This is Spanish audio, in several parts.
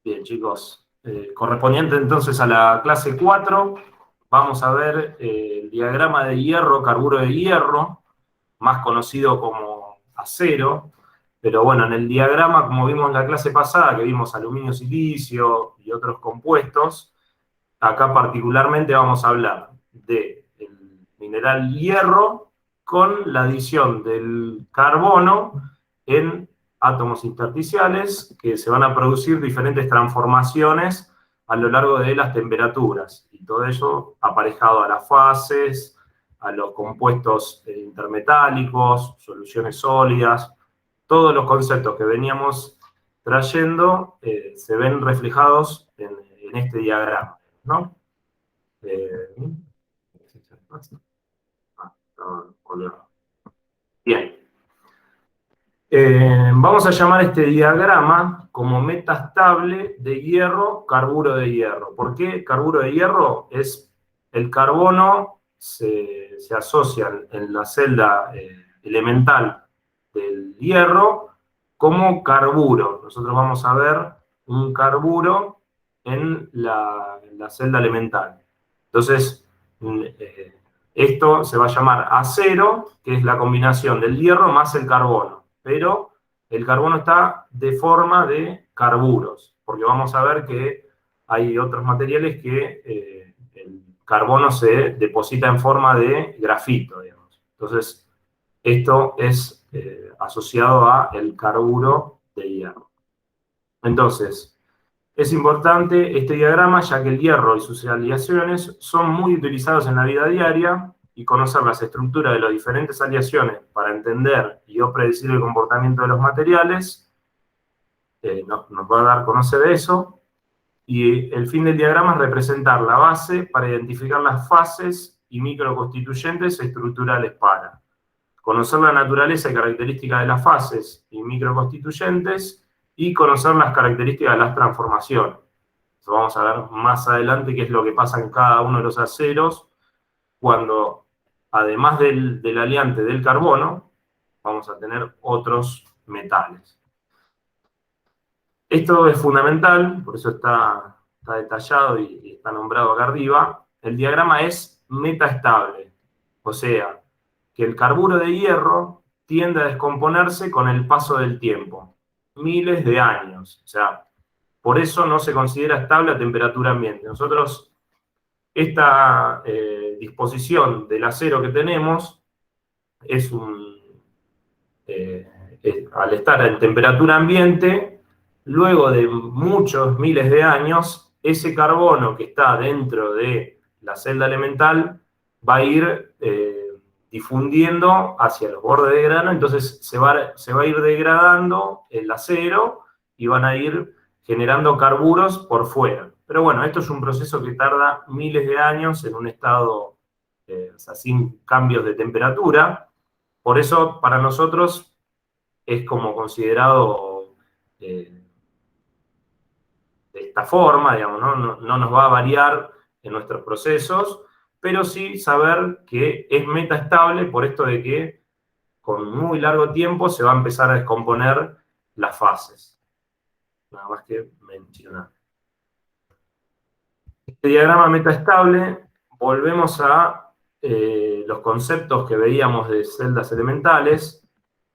Bien, chicos, correspondiente entonces a la clase 4, vamos a ver el diagrama de hierro, carburo de hierro, más conocido como acero, pero bueno, en el diagrama, como vimos en la clase pasada, que vimos aluminio, silicio y otros compuestos, acá particularmente vamos a hablar del mineral hierro con la adición del carbono en átomos intersticiales, que se van a producir diferentes transformaciones a lo largo de las temperaturas, y todo ello aparejado a las fases, a los compuestos intermetálicos, soluciones sólidas, todos los conceptos que veníamos trayendo se ven reflejados en este diagrama, ¿no? Bien. Vamos a llamar este diagrama como metastable de hierro, carburo de hierro. ¿Por qué carburo de hierro? Es el carbono se asocia en la celda elemental del hierro como carburo. Nosotros vamos a ver un carburo en la celda elemental. Entonces, esto se va a llamar acero, que es la combinación del hierro más el carbono. Pero el carbono está de forma de carburos, porque vamos a ver que hay otros materiales que el carbono se deposita en forma de grafito, digamos. Entonces, esto es asociado a el carburo de hierro. Entonces, es importante este diagrama, ya que el hierro y sus aleaciones son muy utilizados en la vida diaria, y conocer las estructuras de las diferentes aleaciones para entender y o predecir el comportamiento de los materiales nos va a dar a conocer eso. Y el fin del diagrama es representar la base para identificar las fases y microconstituyentes estructurales para conocer la naturaleza y características de las fases y microconstituyentes y conocer las características de las transformaciones. Eso vamos a ver más adelante qué es lo que pasa en cada uno de los aceros cuando, además del aleante del carbono, vamos a tener otros metales. Esto es fundamental, por eso está detallado y está nombrado acá arriba. El diagrama es metaestable, o sea, que el carburo de hierro tiende a descomponerse con el paso del tiempo, miles de años. O sea, por eso no se considera estable a temperatura ambiente. Nosotros, esta disposición del acero que tenemos es al estar en temperatura ambiente, luego de muchos miles de años, ese carbono que está dentro de la celda elemental va a ir difundiendo hacia los bordes de grano, entonces se va a ir degradando el acero y van a ir generando carburos por fuera. Pero bueno, esto es un proceso que tarda miles de años en un estado o sea, sin cambios de temperatura. Por eso, para nosotros, es como considerado de esta forma, digamos, no nos va a variar en nuestros procesos, pero sí saber que es metaestable por esto de que con muy largo tiempo se va a empezar a descomponer las fases. Nada más que mencionar. Este diagrama metaestable, volvemos a los conceptos que veíamos de celdas elementales.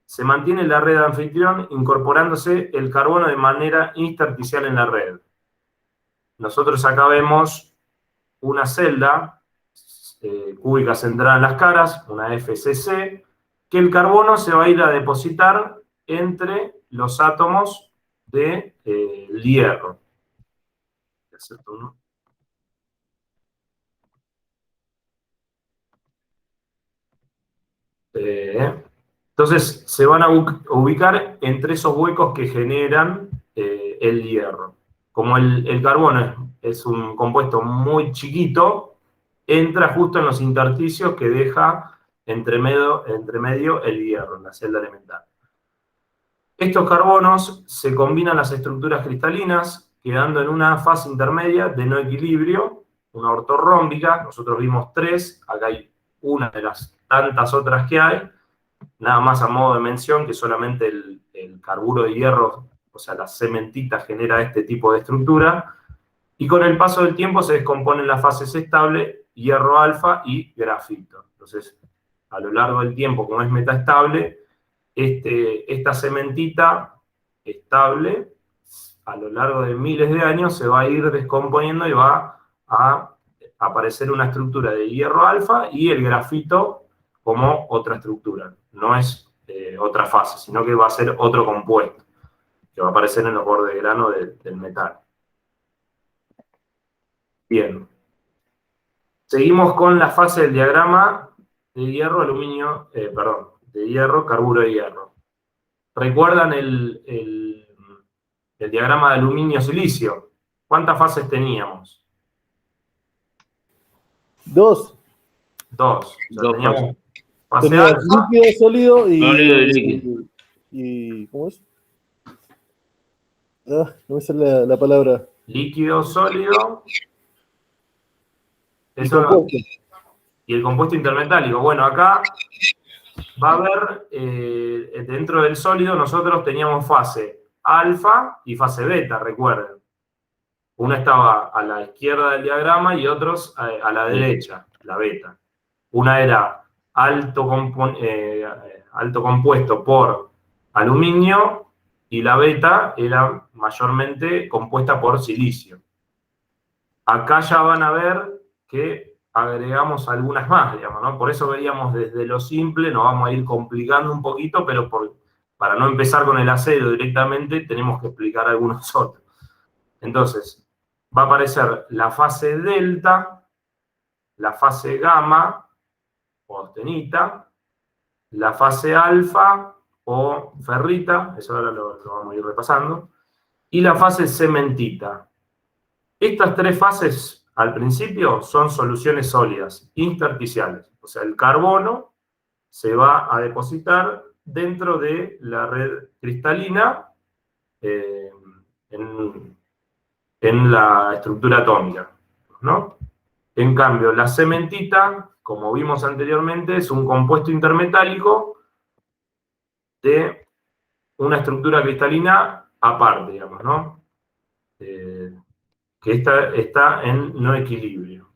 Se mantiene la red anfitrión incorporándose el carbono de manera intersticial en la red. Nosotros acá vemos una celda cúbica centrada en las caras, una FCC, que el carbono se va a ir a depositar entre los átomos del hierro. Entonces se van a ubicar entre esos huecos que generan el hierro. Como el carbono es un compuesto muy chiquito, entra justo en los intersticios que deja entre medio el hierro, en la celda elemental. Estos carbonos se combinan las estructuras cristalinas, quedando en una fase intermedia de no equilibrio, una ortorrómbica. Nosotros vimos 3, acá hay una de las tantas otras que hay. Nada más a modo de mención que solamente el carburo de hierro o sea, la cementita genera este tipo de estructura, y con el paso del tiempo se descomponen las fases estable, hierro alfa y grafito. Entonces, a lo largo del tiempo, como es metaestable, esta cementita estable, a lo largo de miles de años, se va a ir descomponiendo y va a aparecer una estructura de hierro alfa y el grafito como otra estructura. No es otra fase, sino que va a ser otro compuesto que va a aparecer en los bordes de grano del metal. Bien. Seguimos con la fase del diagrama de hierro, aluminio, de hierro, carburo de hierro. ¿Recuerdan el diagrama de aluminio-silicio? ¿Cuántas fases teníamos? Dos. Dos. O sea, teníamos fase Tenía alfa. líquido, sólido Sólido y líquido. y ¿cómo es? Ah, no me sale la palabra. Líquido, sólido. Y compuesto. Y el compuesto intermetálico. Bueno, acá va a haber, dentro del sólido, nosotros teníamos fase alfa y fase beta, recuerden. Una estaba a la izquierda del diagrama y otros a la derecha, la beta. Una era alto compuesto por aluminio y la beta era mayormente compuesta por silicio. Acá ya van a ver que agregamos algunas más, digamos, ¿no? Por eso veíamos desde lo simple, nos vamos a ir complicando un poquito, pero para no empezar con el acero directamente, tenemos que explicar algunos otros. Entonces, va a aparecer la fase delta, la fase gamma, o austenita, la fase alfa, o ferrita, eso ahora lo vamos a ir repasando, y la fase cementita. Estas tres fases, al principio, son soluciones sólidas, intersticiales. O sea, el carbono se va a depositar dentro de la red cristalina en la estructura atómica, ¿no? En cambio, la cementita, como vimos anteriormente, es un compuesto intermetálico de una estructura cristalina aparte, digamos, ¿no? Que está en no equilibrio.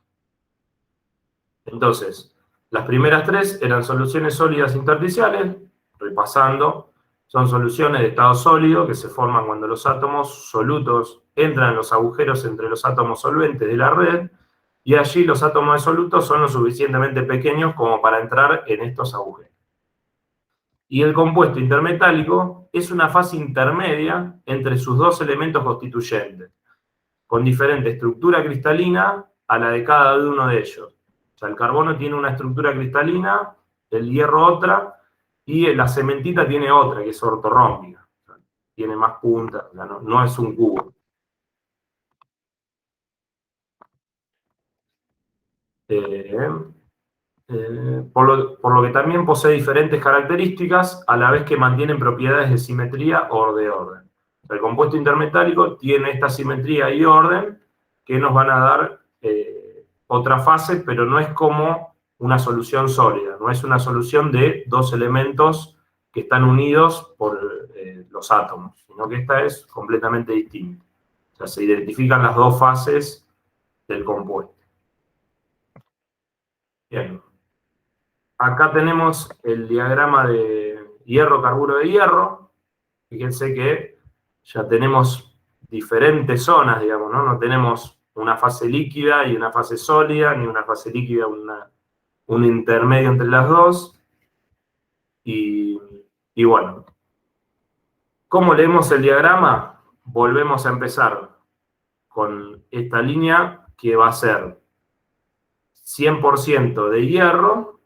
Entonces, las primeras tres eran soluciones sólidas intersticiales, repasando, son soluciones de estado sólido que se forman cuando los átomos solutos entran en los agujeros entre los átomos solventes de la red, y allí los átomos de solutos son lo suficientemente pequeños como para entrar en estos agujeros. Y el compuesto intermetálico es una fase intermedia entre sus dos elementos constituyentes, con diferente estructura cristalina a la de cada uno de ellos. O sea, el carbono tiene una estructura cristalina, el hierro otra, y la cementita tiene otra, que es ortorrómbica. O sea, tiene más puntas, o sea, no es un cubo. Por lo que también posee diferentes características, a la vez que mantienen propiedades de simetría o de orden. O sea, el compuesto intermetálico tiene esta simetría y orden que nos van a dar otra fase, pero no es como una solución sólida, no es una solución de dos elementos que están unidos por los átomos, sino que esta es completamente distinta. O sea, se identifican las dos fases del compuesto. Bien. Acá tenemos el diagrama de hierro-carburo de hierro. Fíjense que ya tenemos diferentes zonas, digamos, ¿no? No tenemos una fase líquida y una fase sólida, ni una fase líquida, un intermedio entre las dos. Y bueno, ¿cómo leemos el diagrama? Volvemos a empezar con esta línea que va a ser 100% de hierro,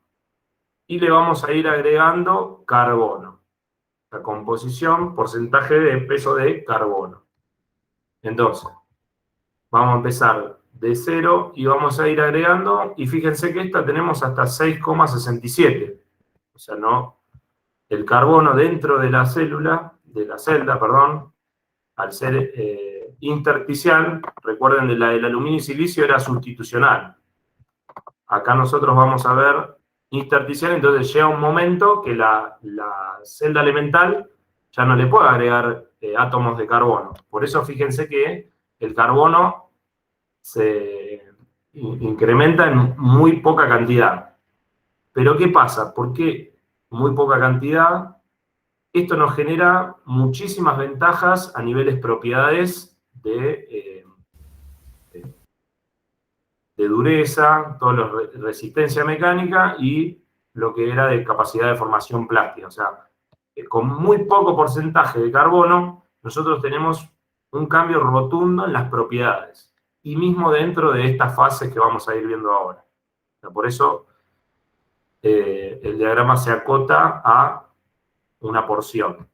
y le vamos a ir agregando carbono. La composición, porcentaje de peso de carbono. Entonces, vamos a empezar de 0 y vamos a ir agregando, y fíjense que esta tenemos hasta 6,67. O sea, no, el carbono dentro de la celda, perdón, al ser intersticial, recuerden, del aluminio y silicio era sustitucional. Acá nosotros vamos a ver intersticial, entonces llega un momento que la celda elemental ya no le puede agregar átomos de carbono. Por eso fíjense que el carbono se incrementa en muy poca cantidad. Pero ¿qué pasa? ¿Por qué muy poca cantidad? Esto nos genera muchísimas ventajas a niveles propiedades de dureza, todo lo resistencia mecánica y lo que era de capacidad de formación plástica. O sea, con muy poco porcentaje de carbono, nosotros tenemos un cambio rotundo en las propiedades. Y mismo dentro de estas fases que vamos a ir viendo ahora. O sea, por eso el diagrama se acota a una porción.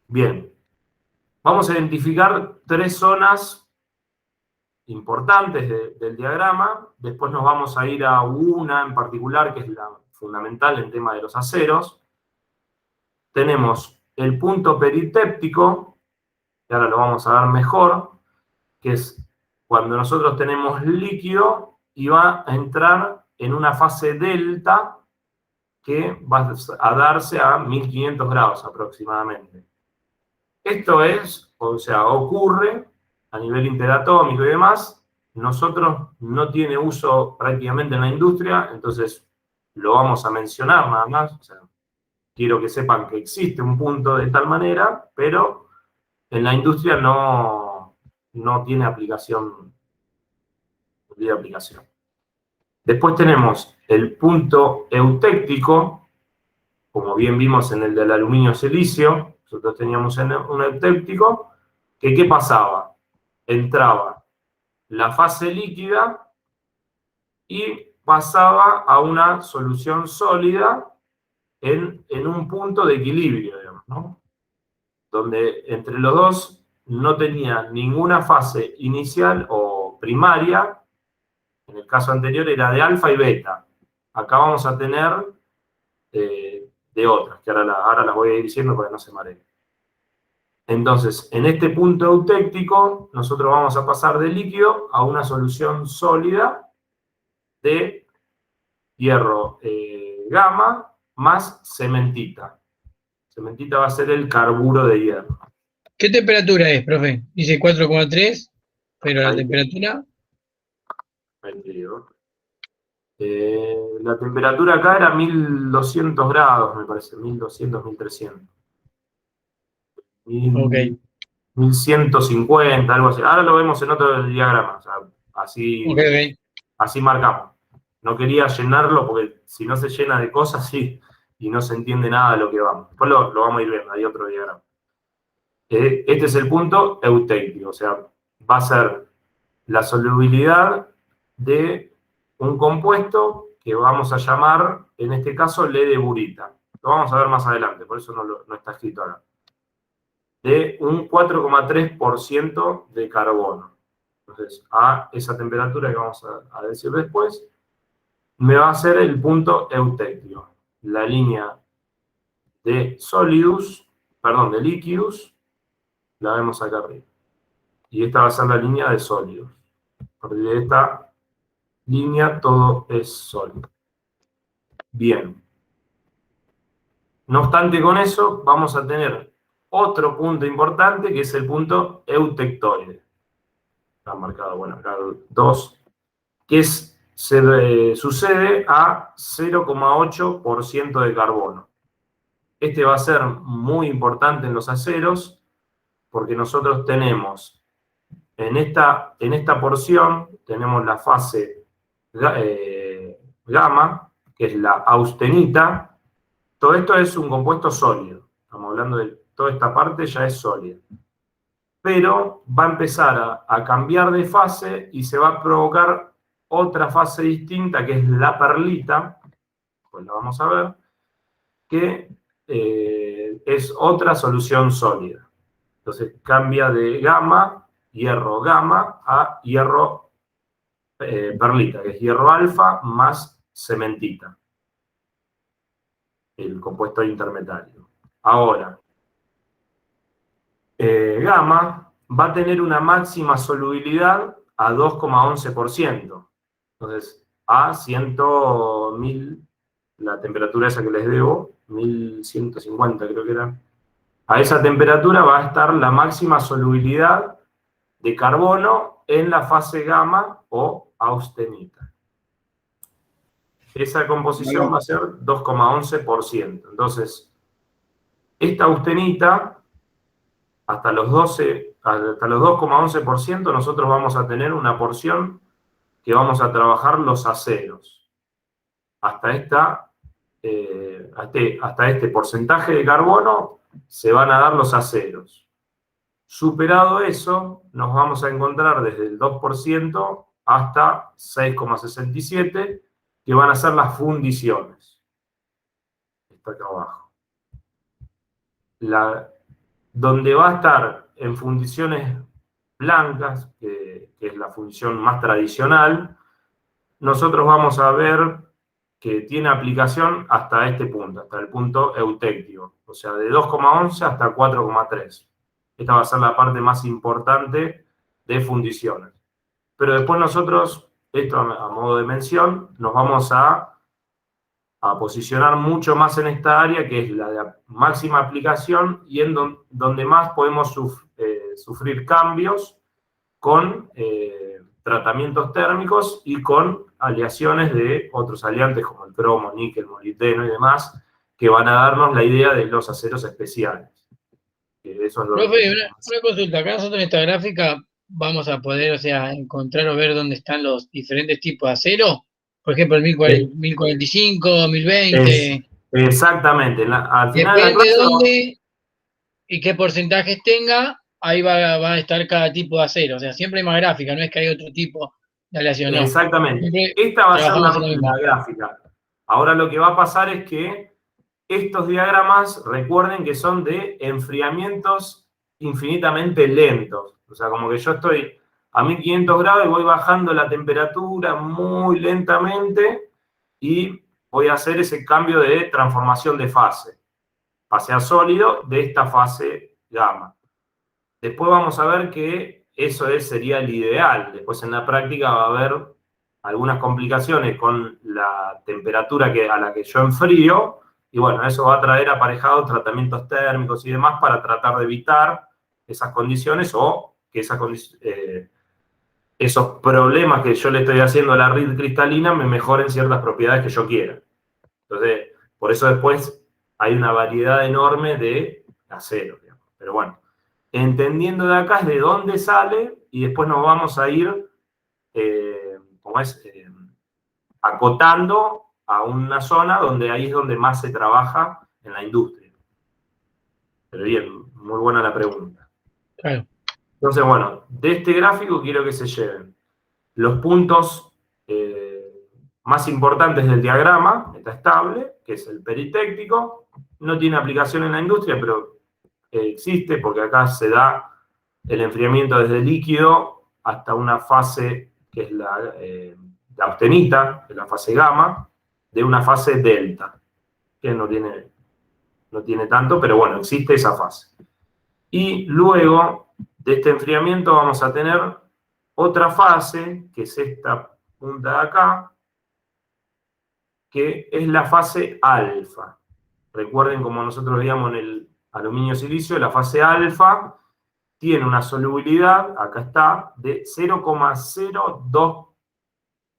Bien, vamos a identificar 3 zonas importantes del diagrama, después nos vamos a ir a una en particular, que es la fundamental en tema de los aceros. Tenemos el punto peritéptico, que ahora lo vamos a ver mejor, que es cuando nosotros tenemos líquido y va a entrar en una fase delta que va a darse a 1500 grados aproximadamente. Esto es, o sea, ocurre a nivel interatómico y demás, nosotros no tiene uso prácticamente en la industria, entonces lo vamos a mencionar nada más. O sea, quiero que sepan que existe un punto de tal manera, pero en la industria no tiene aplicación. Después tenemos el punto eutéctico, como bien vimos en el del aluminio silicio, nosotros teníamos un eutéctico, que ¿qué pasaba? Entraba la fase líquida y pasaba a una solución sólida en un punto de equilibrio, digamos, ¿no? Donde entre los dos no tenía ninguna fase inicial o primaria. En el caso anterior era de alfa y beta. Acá vamos a tener de otras, que ahora las voy a ir diciendo para que no se mareen. Entonces, en este punto eutéctico, nosotros vamos a pasar de líquido a una solución sólida de hierro gamma más cementita. Cementita va a ser el carburo de hierro. ¿Qué temperatura es, profe? Dice 4,3, pero la Ahí temperatura... Ahí te digo. La temperatura acá era 1200 grados, me parece, 1200, 1300. Ok. 1150, algo así. Ahora lo vemos en otro diagrama, o sea, Ok. así marcamos. No quería llenarlo porque si no se llena de cosas y no se entiende nada de lo que vamos. Después lo vamos a ir viendo, hay otro diagrama. Este es el punto eutéctico, o sea, va a ser la solubilidad de un compuesto que vamos a llamar, en este caso, ledeburita. Lo vamos a ver más adelante, por eso no está escrito acá. De un 4,3% de carbono. Entonces, a esa temperatura que vamos a decir después, me va a ser el punto eutéctico. La línea de de líquidos, la vemos acá arriba. Y esta va a ser la línea de sólidos. A partir de esta línea todo es sólido. Bien. No obstante con eso, vamos a tener otro punto importante, que es el punto eutectoide. Está marcado, bueno, acá 2, que sucede a 0,8% de carbono. Este va a ser muy importante en los aceros, porque nosotros tenemos, en esta porción, tenemos la fase gamma, que es la austenita. Todo esto es un compuesto sólido. Estamos hablando de toda esta parte, ya es sólida. Pero va a empezar a cambiar de fase y se va a provocar otra fase distinta, que es la perlita, pues la vamos a ver, que es otra solución sólida. Entonces cambia de gamma, hierro gamma, a hierro perlita, que es hierro alfa más cementita, el compuesto intermetálico. Ahora, gamma va a tener una máxima solubilidad a 2,11%. Entonces, a 100.000, la temperatura esa que les debo, 1150 creo que era, A esa temperatura va a estar la máxima solubilidad de carbono en la fase gamma o austenita. Esa composición va a ser 2,11%. Entonces, esta austenita, hasta los 2,11%, nosotros vamos a tener una porción que vamos a trabajar los aceros. Hasta este porcentaje de carbono se van a dar los aceros. Superado eso, nos vamos a encontrar desde el 2% hasta 6,67%, que van a ser las fundiciones. Está acá abajo. Donde va a estar en fundiciones blancas, que es la fundición más tradicional, nosotros vamos a ver que tiene aplicación hasta este punto, hasta el punto eutéctico, o sea, de 2,11 hasta 4,3. Esta va a ser la parte más importante de fundiciones. Pero después nosotros, esto a modo de mención, nos vamos a posicionar mucho más en esta área, que es la de máxima aplicación y en donde más podemos sufrir cambios con tratamientos térmicos y con aleaciones de otros aliantes como el cromo, níquel, molibdeno y demás, que van a darnos la idea de los aceros especiales. Eso es lo Profe, una consulta. Acá nosotros en esta gráfica vamos a poder, o sea, encontrar o ver dónde están los diferentes tipos de acero. Por ejemplo, el 1045, 1020. Exactamente. Al final Depende de la clase, de dónde y qué porcentajes tenga, ahí va a estar cada tipo de acero. O sea, siempre hay más gráfica, no es que hay otro tipo de aleación, no. Exactamente. Siempre Esta va a ser trabajamos en lo mismo. la gráfica. Ahora lo que va a pasar es que estos diagramas, recuerden que son de enfriamientos infinitamente lentos. O sea, como que yo estoy a 1500 grados y voy bajando la temperatura muy lentamente y voy a hacer ese cambio de transformación de fase. Fase a sólido de esta fase gamma. Después vamos a ver que eso sería el ideal. Después en la práctica va a haber algunas complicaciones con la temperatura a la que yo enfrío, y bueno, eso va a traer aparejados tratamientos térmicos y demás para tratar de evitar esas condiciones o que esos problemas que yo le estoy haciendo a la red cristalina me mejoren ciertas propiedades que yo quiera. Entonces, por eso después hay una variedad enorme de acero, digamos. Pero bueno, entendiendo de acá es de dónde sale y después nos vamos a ir, acotando a una zona donde ahí es donde más se trabaja en la industria. Pero bien, muy buena la pregunta. Claro. Entonces, bueno, de este gráfico quiero que se lleven los puntos más importantes del diagrama, está estable, que es el peritéctico. No tiene aplicación en la industria, pero existe porque acá se da el enfriamiento desde líquido hasta una fase que es la austenita, que es la fase gamma, de una fase delta, que no tiene tanto, pero bueno, existe esa fase. Y luego de este enfriamiento vamos a tener otra fase, que es esta punta de acá, que es la fase alfa. Recuerden, como nosotros veíamos en el aluminio silicio, la fase alfa tiene una solubilidad, acá está, de 0,02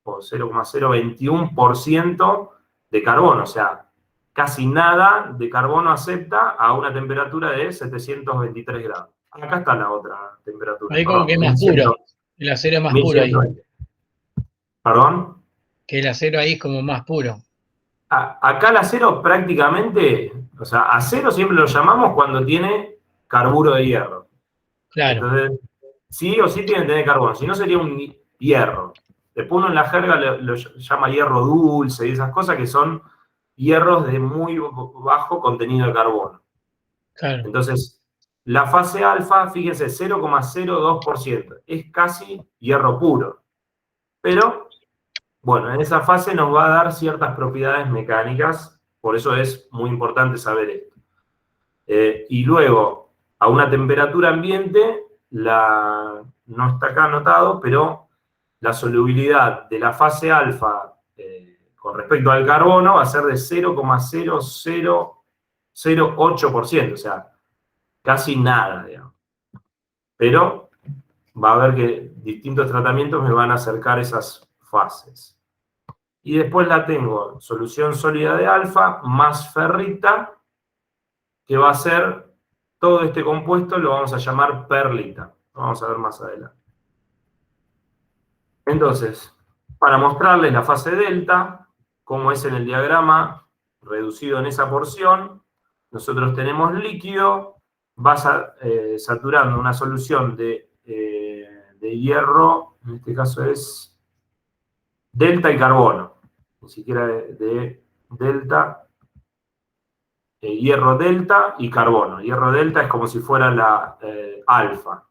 o 0,021% de carbono, o sea, casi nada de carbono acepta a una temperatura de 723 grados. Acá está la otra temperatura. Ahí como que es más puro. El acero es más puro ahí. ¿Perdón? Que el acero ahí es como más puro. Acá el acero prácticamente, o sea, acero siempre lo llamamos cuando tiene carburo de hierro. Claro. Entonces, sí o sí tiene que tener carbono, si no sería un hierro. Después uno en la jerga lo llama hierro dulce y esas cosas que son hierros de muy bajo contenido de carbono. Claro. Entonces, la fase alfa, fíjense, 0,02%. Es casi hierro puro. Pero, bueno, en esa fase nos va a dar ciertas propiedades mecánicas, por eso es muy importante saber esto. Y luego, a una temperatura ambiente, no está acá anotado, pero la solubilidad de la fase alfa con respecto al carbono va a ser de 0,0008%, o sea, casi nada, digamos. Pero va a haber que distintos tratamientos me van a acercar esas fases. Y después la tengo, solución sólida de alfa más ferrita, que va a ser todo este compuesto, lo vamos a llamar perlita. Lo vamos a ver más adelante. Entonces, para mostrarles la fase delta, como es en el diagrama reducido en esa porción, nosotros tenemos líquido, va saturando una solución de hierro, en este caso es delta y carbono, ni siquiera de delta, hierro delta y carbono. Hierro delta es como si fuera la alfa,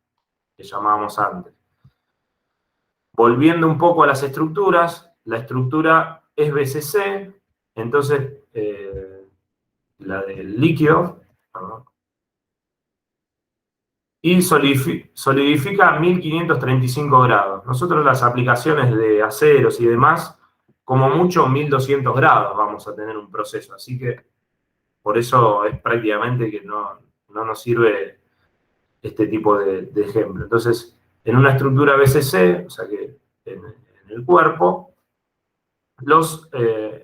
que llamábamos antes. Volviendo un poco a las estructuras, la estructura es BCC, entonces la del líquido, perdón, y solidifica a 1535 grados. Nosotros las aplicaciones de aceros y demás, como mucho 1200 grados vamos a tener un proceso, así que por eso es prácticamente que no nos sirve este tipo de ejemplo. Entonces, en una estructura BCC, o sea que en el cuerpo, los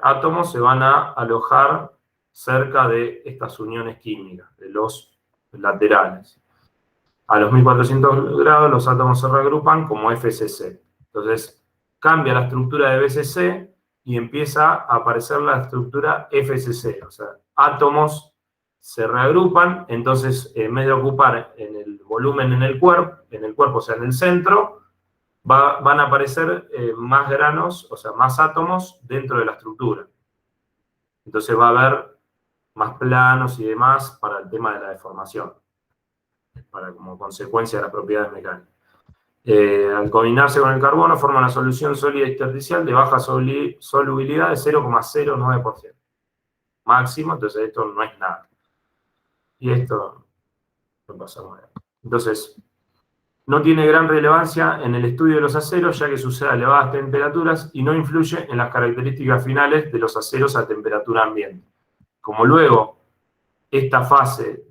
átomos se van a alojar cerca de estas uniones químicas, de los laterales. A los 1400 grados los átomos se reagrupan como FCC. Entonces, cambia la estructura de BCC y empieza a aparecer la estructura FCC, o sea, átomos se reagrupan, entonces en vez de ocupar en el volumen en el cuerpo, o sea, en el centro, van a aparecer más granos, o sea, más átomos dentro de la estructura. Entonces va a haber más planos y demás para el tema de la deformación, como consecuencia de las propiedades mecánicas. Al combinarse con el carbono forma una solución sólida intersticial de baja solubilidad de 0,09%. Máximo, entonces esto no es nada. Y esto lo pasamos a ver. Entonces, no tiene gran relevancia en el estudio de los aceros, ya que sucede a elevadas temperaturas y no influye en las características finales de los aceros a temperatura ambiente. Como luego esta fase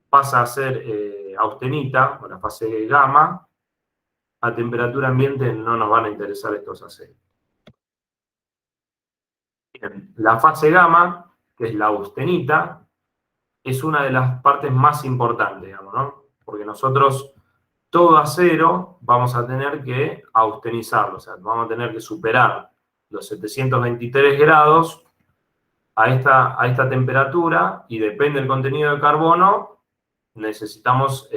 pasa a ser austenita, o la fase gamma, a temperatura ambiente no nos van a interesar estos aceros. Bien, la fase gamma, que es la austenita, es una de las partes más importantes, digamos, ¿no? Porque nosotros todo acero vamos a tener que austenizarlo, o sea, vamos a tener que superar los 723 grados a esta temperatura y depende del contenido de carbono, necesitamos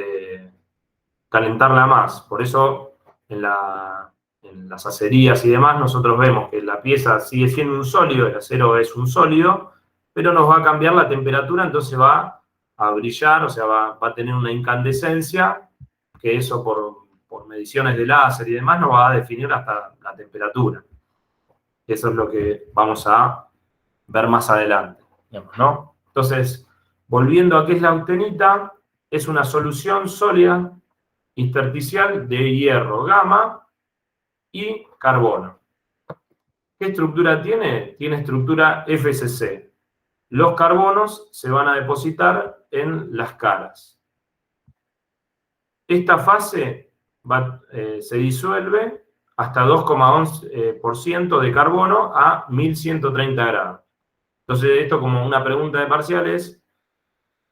calentarla más. Por eso en las acerías y demás nosotros vemos que la pieza sigue siendo un sólido, el acero es un sólido, pero nos va a cambiar la temperatura, entonces va a brillar, o sea, va a tener una incandescencia, que eso por mediciones de láser y demás nos va a definir hasta la temperatura. Eso es lo que vamos a ver más adelante, digamos, ¿no? Entonces, volviendo a qué es la austenita, es una solución sólida intersticial de hierro gamma y carbono. ¿Qué estructura tiene? Tiene estructura FCC. Los carbonos se van a depositar en las caras. Esta fase se disuelve hasta 2,11% de carbono a 1130 grados. Entonces, esto como una pregunta de parciales,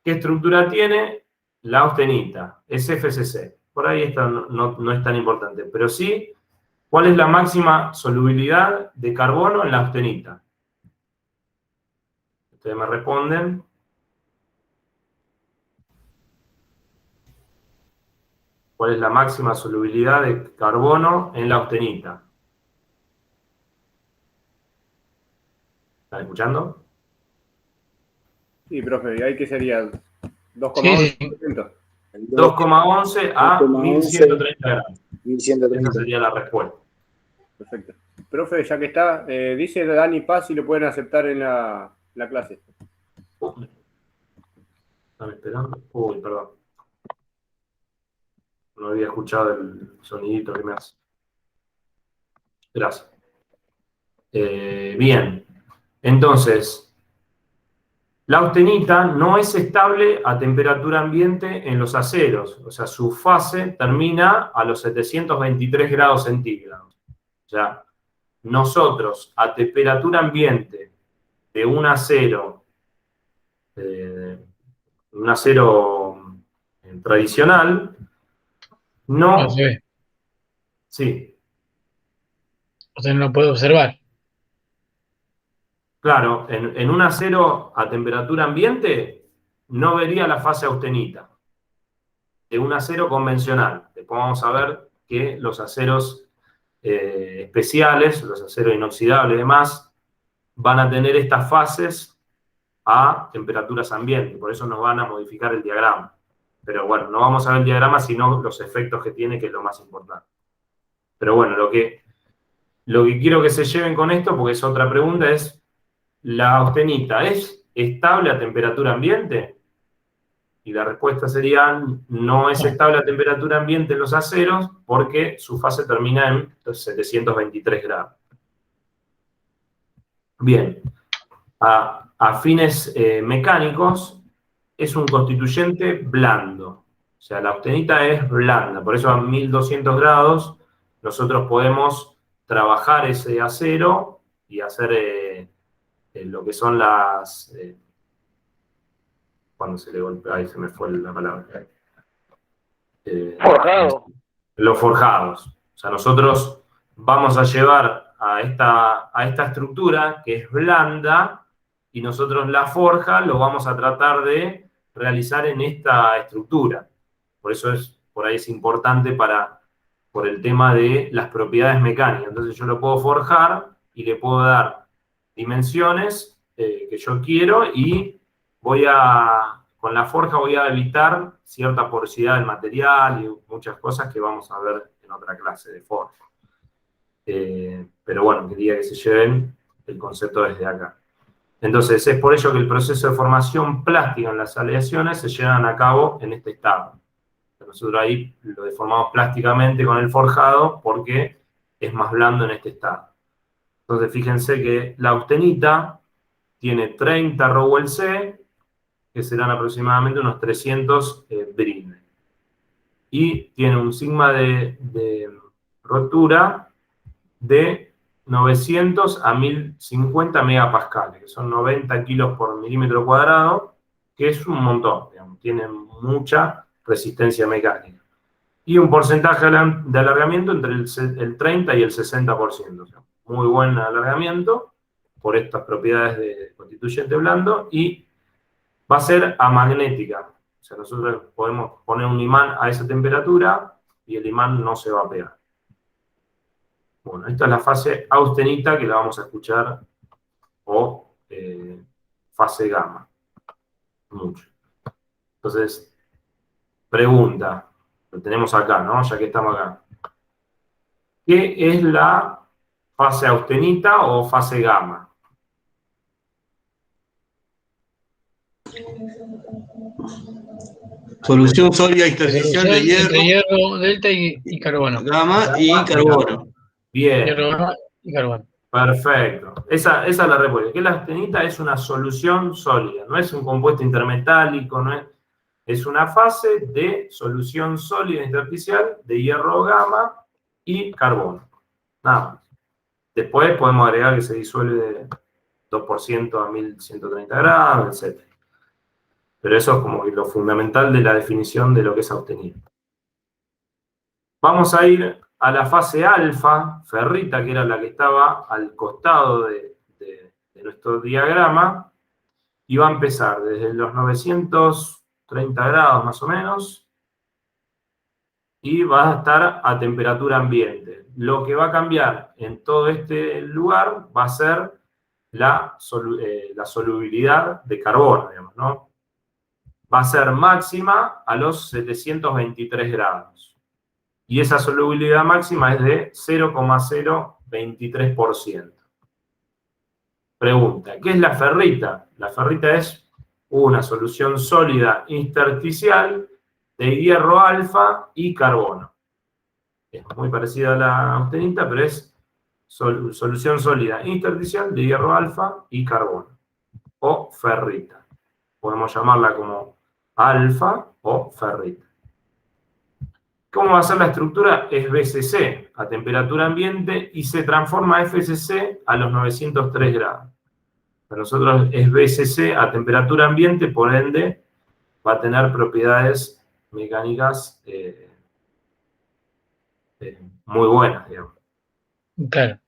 ¿qué estructura tiene? La austenita, es FCC. Por ahí esta no es tan importante, pero sí, ¿cuál es la máxima solubilidad de carbono en la austenita? Ustedes me responden. ¿Cuál es la máxima solubilidad de carbono en la austenita? ¿Están escuchando? Sí, profe, ¿y ahí qué sería? Sí, 2,11%. 2,11 a 1130 grados. 1130. Esa sería la respuesta. Perfecto. Profe, ya que está, dice Dani Paz si lo pueden aceptar en la clase. Están esperando. Uy, perdón. No había escuchado el sonidito que me hace. Gracias. Bien. Entonces, La austenita no es estable a temperatura ambiente en los aceros, o sea, su fase termina a los 723 grados centígrados. O sea, nosotros a temperatura ambiente de un acero tradicional, no, No se ve. sí, O sea, no lo puede observar. claro, en un acero a temperatura ambiente no vería la fase austenita de un acero convencional. Después vamos a ver que los aceros especiales, los aceros inoxidables y demás, van a tener estas fases a temperaturas ambiente, por eso nos van a modificar el diagrama. Pero bueno, no vamos a ver el diagrama, sino los efectos que tiene, que es lo más importante. Pero bueno, lo que quiero que se lleven con esto, porque es otra pregunta, es, ¿la austenita es estable a temperatura ambiente? Y la respuesta sería, no es estable a temperatura ambiente en los aceros, porque su fase termina en 723 grados. Bien, a fines mecánicos, es un constituyente blando. O sea, la austenita es blanda, por eso a 1200 grados nosotros podemos trabajar ese acero y hacer lo que son las... cuando se le golpea, ahí se me fue la palabra. Forjado. Los forjados. O sea, nosotros vamos a llevar a esta estructura que es blanda y nosotros la forja lo vamos a tratar de realizar en esta estructura. Por eso por ahí es importante por el tema de las propiedades mecánicas. Entonces yo lo puedo forjar y le puedo dar dimensiones que yo quiero y con la forja voy a evitar cierta porosidad del material y muchas cosas que vamos a ver en otra clase de forja. Pero bueno, quería que se lleven el concepto desde acá. Entonces, es por ello que el proceso de formación plástica en las aleaciones se llevan a cabo en este estado. Nosotros ahí lo deformamos plásticamente con el forjado porque es más blando en este estado. Entonces, fíjense que la austenita tiene 30 Rowell C, que serán aproximadamente unos 300 Brin. Y tiene un sigma de rotura de 900 a 1050 megapascales, que son 90 kilos por milímetro cuadrado, que es un montón, digamos, tiene mucha resistencia mecánica. Y un porcentaje de alargamiento entre el 30 y el 60%. O sea, muy buen alargamiento por estas propiedades de constituyente blando y va a ser amagnética. O sea, nosotros podemos poner un imán a esa temperatura y el imán no se va a pegar. Bueno, esta es la fase austenita que la vamos a escuchar, o fase gamma. Mucho. Entonces, pregunta, lo tenemos acá, ¿no? Ya que estamos acá. ¿Qué es la fase austenita o fase gamma? Solución sólida, intersticial de hierro, Entre hierro, delta y carbono. gamma y carbono. Bien. Hierro, gamma y carbono. Perfecto. Esa es la respuesta. Que la austenita es una solución sólida, no es un compuesto intermetálico, es una fase de solución sólida intersticial de hierro gamma y carbono. Nada más. Después podemos agregar que se disuelve de 2% a 1130 grados, etc. Pero eso es como lo fundamental de la definición de lo que es austenita. Vamos a ir a la fase alfa, ferrita, que era la que estaba al costado de nuestro diagrama, y va a empezar desde los 930 grados más o menos, y va a estar a temperatura ambiente. Lo que va a cambiar en todo este lugar va a ser la solubilidad de carbono, digamos, ¿no? Va a ser máxima a los 723 grados. Y esa solubilidad máxima es de 0,023%. Pregunta, ¿qué es la ferrita? La ferrita es una solución sólida intersticial de hierro alfa y carbono. Es muy parecida a la austenita, pero es solución sólida intersticial de hierro alfa y carbono, o ferrita. podemos llamarla como alfa o ferrita. ¿Cómo va a ser la estructura? Es BCC a temperatura ambiente y se transforma a FCC a los 903 grados. Para nosotros es BCC a temperatura ambiente, por ende va a tener propiedades mecánicas muy buenas, digamos. Claro.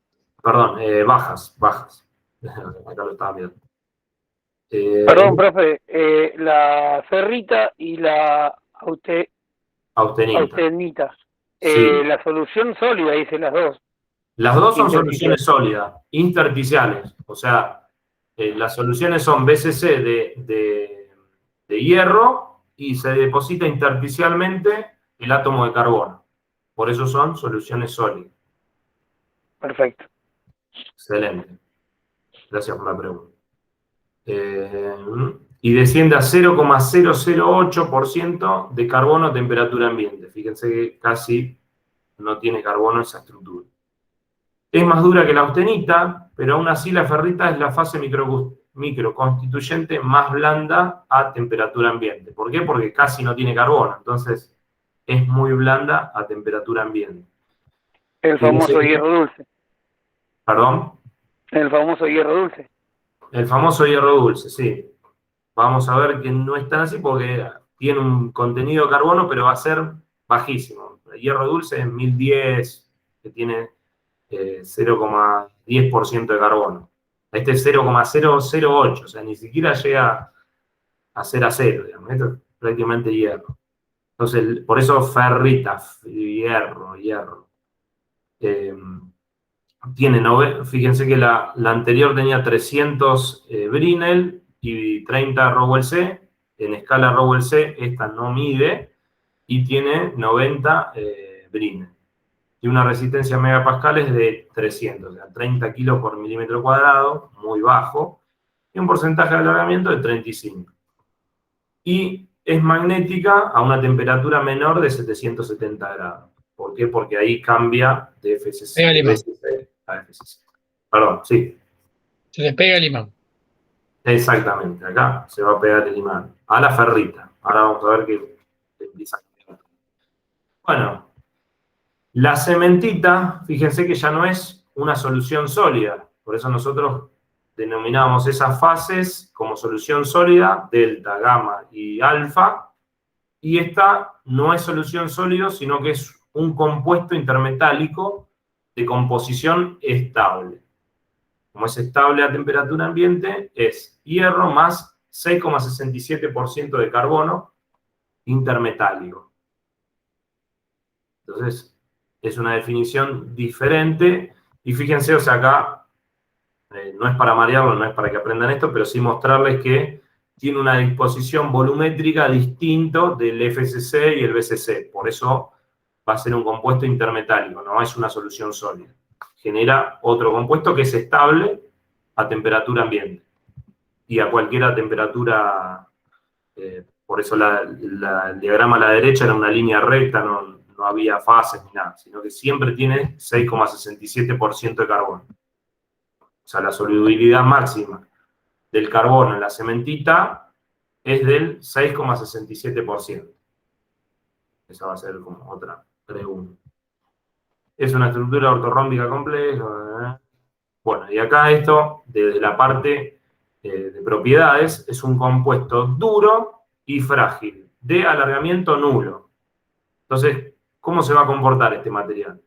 Perdón, bajas. Acá lo estaba viendo. Perdón, profe, la ferrita y la Austenita. austenita. Sí. La solución sólida, dice las dos. Las dos son Intersticial. soluciones sólidas, intersticiales. O sea, las soluciones son BCC de hierro y se deposita intersticialmente el átomo de carbono. Por eso son soluciones sólidas. Perfecto. Excelente. Gracias por la pregunta. Y desciende a 0,008% de carbono a temperatura ambiente. Fíjense que casi no tiene carbono esa estructura. Es más dura que la austenita, pero aún así la ferrita es la fase microconstituyente más blanda a temperatura ambiente. ¿Por qué? Porque casi no tiene carbono, entonces es muy blanda a temperatura ambiente. El famoso hierro dulce. ¿Perdón? El famoso hierro dulce. El famoso hierro dulce, sí. Vamos a ver que no es tan así porque tiene un contenido de carbono, pero va a ser bajísimo. El hierro dulce es 1010, que tiene 0,10% de carbono. Este es 0,008, o sea, ni siquiera llega a ser acero, digamos. Esto es prácticamente hierro. Entonces, por eso ferrita, hierro. Fíjense que la anterior tenía 300 Brinell y 30 Rowell C. En escala Rowell C, esta no mide y tiene 90 Brinell. Y una resistencia a megapascales de 300, o sea, 30 kilos por milímetro cuadrado, muy bajo, y un porcentaje de alargamiento de 35. Y es magnética a una temperatura menor de 770 grados. ¿Por qué? Porque ahí cambia de FCC a FCC. Perdón, sí. Se le pega el imán. Exactamente, acá se va a pegar el imán. A la ferrita. Ahora vamos a ver que empieza a cambiar. Bueno, la cementita, fíjense que ya no es una solución sólida. Por eso nosotros denominamos esas fases como solución sólida, delta, gamma y alfa. Y esta no es solución sólida, sino que es un compuesto intermetálico de composición estable. Como es estable a temperatura ambiente, es hierro más 6,67% de carbono intermetálico. Entonces, es una definición diferente. Y fíjense, o sea, acá no es para marearlo, no es para que aprendan esto, pero sí mostrarles que tiene una disposición volumétrica distinto del FCC y el BCC. Por eso va a ser un compuesto intermetálico, no es una solución sólida. Genera otro compuesto que es estable a temperatura ambiente. Y a cualquier temperatura, por eso el diagrama a la derecha era una línea recta, no había fases ni nada, sino que siempre tiene 6,67% de carbono. O sea, la solubilidad máxima del carbono en la cementita es del 6,67%. Esa va a ser como otra pregunta. Es una estructura ortorrómbica compleja. Bueno, y acá esto, desde la parte de propiedades, es un compuesto duro y frágil, de alargamiento nulo. Entonces, ¿cómo se va a comportar este material?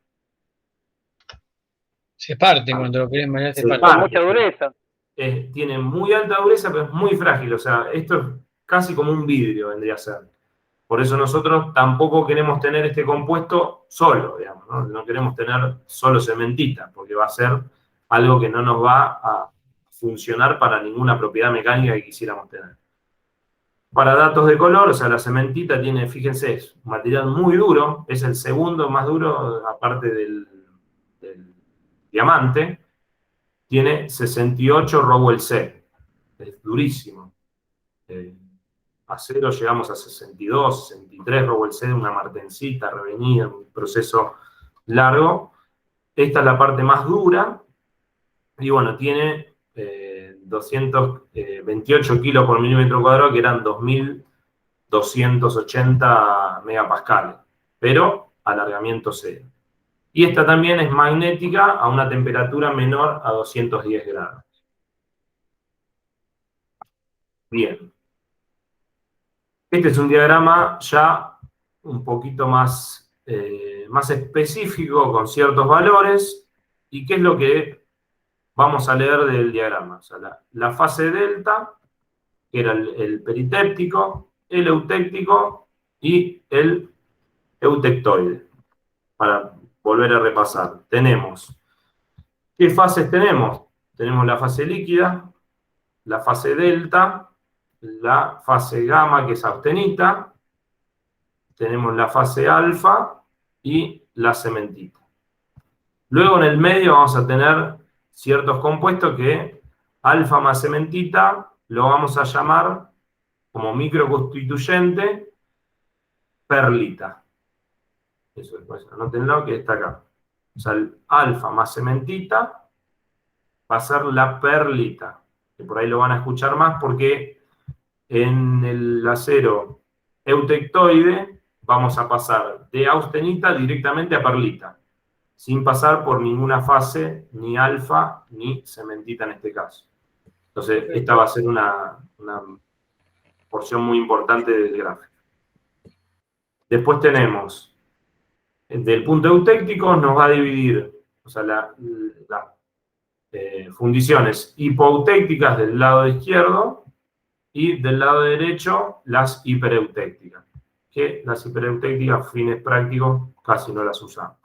Se parte cuando lo querés manejar, se parte. Con mucha dureza. Tiene muy alta dureza, pero es muy frágil. O sea, esto es casi como un vidrio, vendría a ser. Por eso nosotros tampoco queremos tener este compuesto solo, digamos, ¿no? No queremos tener solo cementita, porque va a ser algo que no nos va a funcionar para ninguna propiedad mecánica que quisiéramos tener. Para datos de color, o sea, la cementita tiene, fíjense, es un material muy duro, es el segundo más duro, aparte del diamante, tiene 68 Rowell C, es durísimo. Acero llegamos a 62, 63 Rowell C, una martencita revenida, un proceso largo. Esta es la parte más dura, y bueno, tiene 228 kilos por milímetro cuadrado, que eran 2.280 megapascales, pero alargamiento cero. Y esta también es magnética a una temperatura menor a 210 grados. Bien. Este es un diagrama ya un poquito más específico, con ciertos valores. ¿Y qué es lo que vamos a leer del diagrama? O sea, la fase delta, que era el peritéptico, el eutéptico y el eutectoide. Para volver a repasar, tenemos, ¿qué fases tenemos? Tenemos la fase líquida, la fase delta, la fase gamma, que es austenita, tenemos la fase alfa y la cementita. Luego en el medio vamos a tener ciertos compuestos que alfa más cementita lo vamos a llamar como microconstituyente perlita. Eso después, anótenlo que está acá. O sea, el alfa más cementita va a ser la perlita, que por ahí lo van a escuchar más porque en el acero eutectoide vamos a pasar de austenita directamente a perlita, sin pasar por ninguna fase, ni alfa, ni cementita en este caso. Entonces, esta va a ser una porción muy importante del gráfico. Después tenemos, del punto eutéctico nos va a dividir, o sea, las fundiciones hipoeutécticas del lado izquierdo y del lado derecho las hipereutécticas, que las hipereutécticas, fines prácticos, casi no las usamos.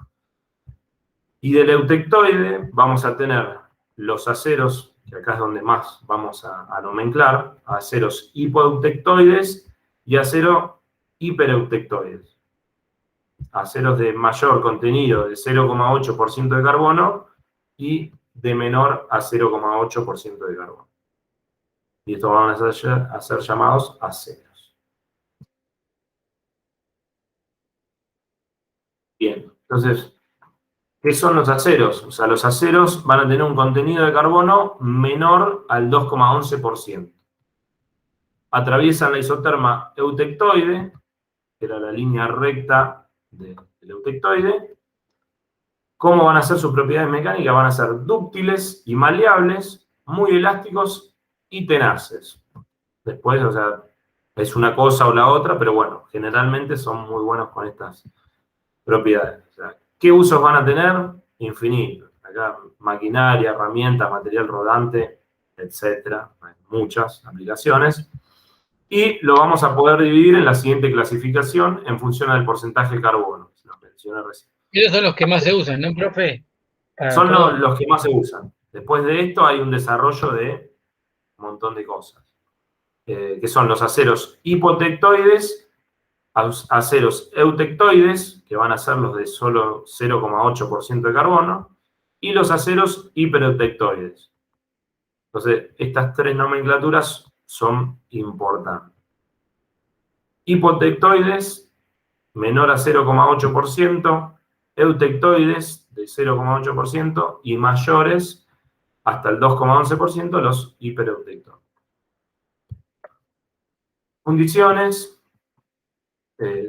Y del eutectoide vamos a tener los aceros, que acá es donde más vamos a nomenclar, aceros hipoeutectoides y aceros hipereutectoides. Aceros de mayor contenido de 0,8% de carbono y de menor a 0,8% de carbono. Y estos van a ser llamados aceros. Bien, entonces, ¿qué son los aceros? O sea, los aceros van a tener un contenido de carbono menor al 2,11%. Atraviesan la isoterma eutectoide, que era la línea recta del eutectoide. ¿Cómo van a ser sus propiedades mecánicas? Van a ser dúctiles y maleables, muy elásticos y tenaces. Después, o sea, es una cosa o la otra, pero bueno, generalmente son muy buenos con estas propiedades. O sea, ¿qué usos van a tener? Infinitos. Acá, maquinaria, herramientas, material rodante, etcétera. Hay muchas aplicaciones. Y lo vamos a poder dividir en la siguiente clasificación en función del porcentaje de carbono. Se lo mencioné recién. Esos son los que más se usan, ¿no, profe? Son los que más se usan. Después de esto hay un desarrollo de un montón de cosas. Que son los aceros hipotectoides, aceros eutectoides, que van a ser los de solo 0,8% de carbono, y los aceros hipereutectoides. Entonces, estas tres nomenclaturas son importantes. Hipotectoides, menor a 0,8%, eutectoides de 0,8% y mayores hasta el 2,11% los hipereutectoides. Fundiciones,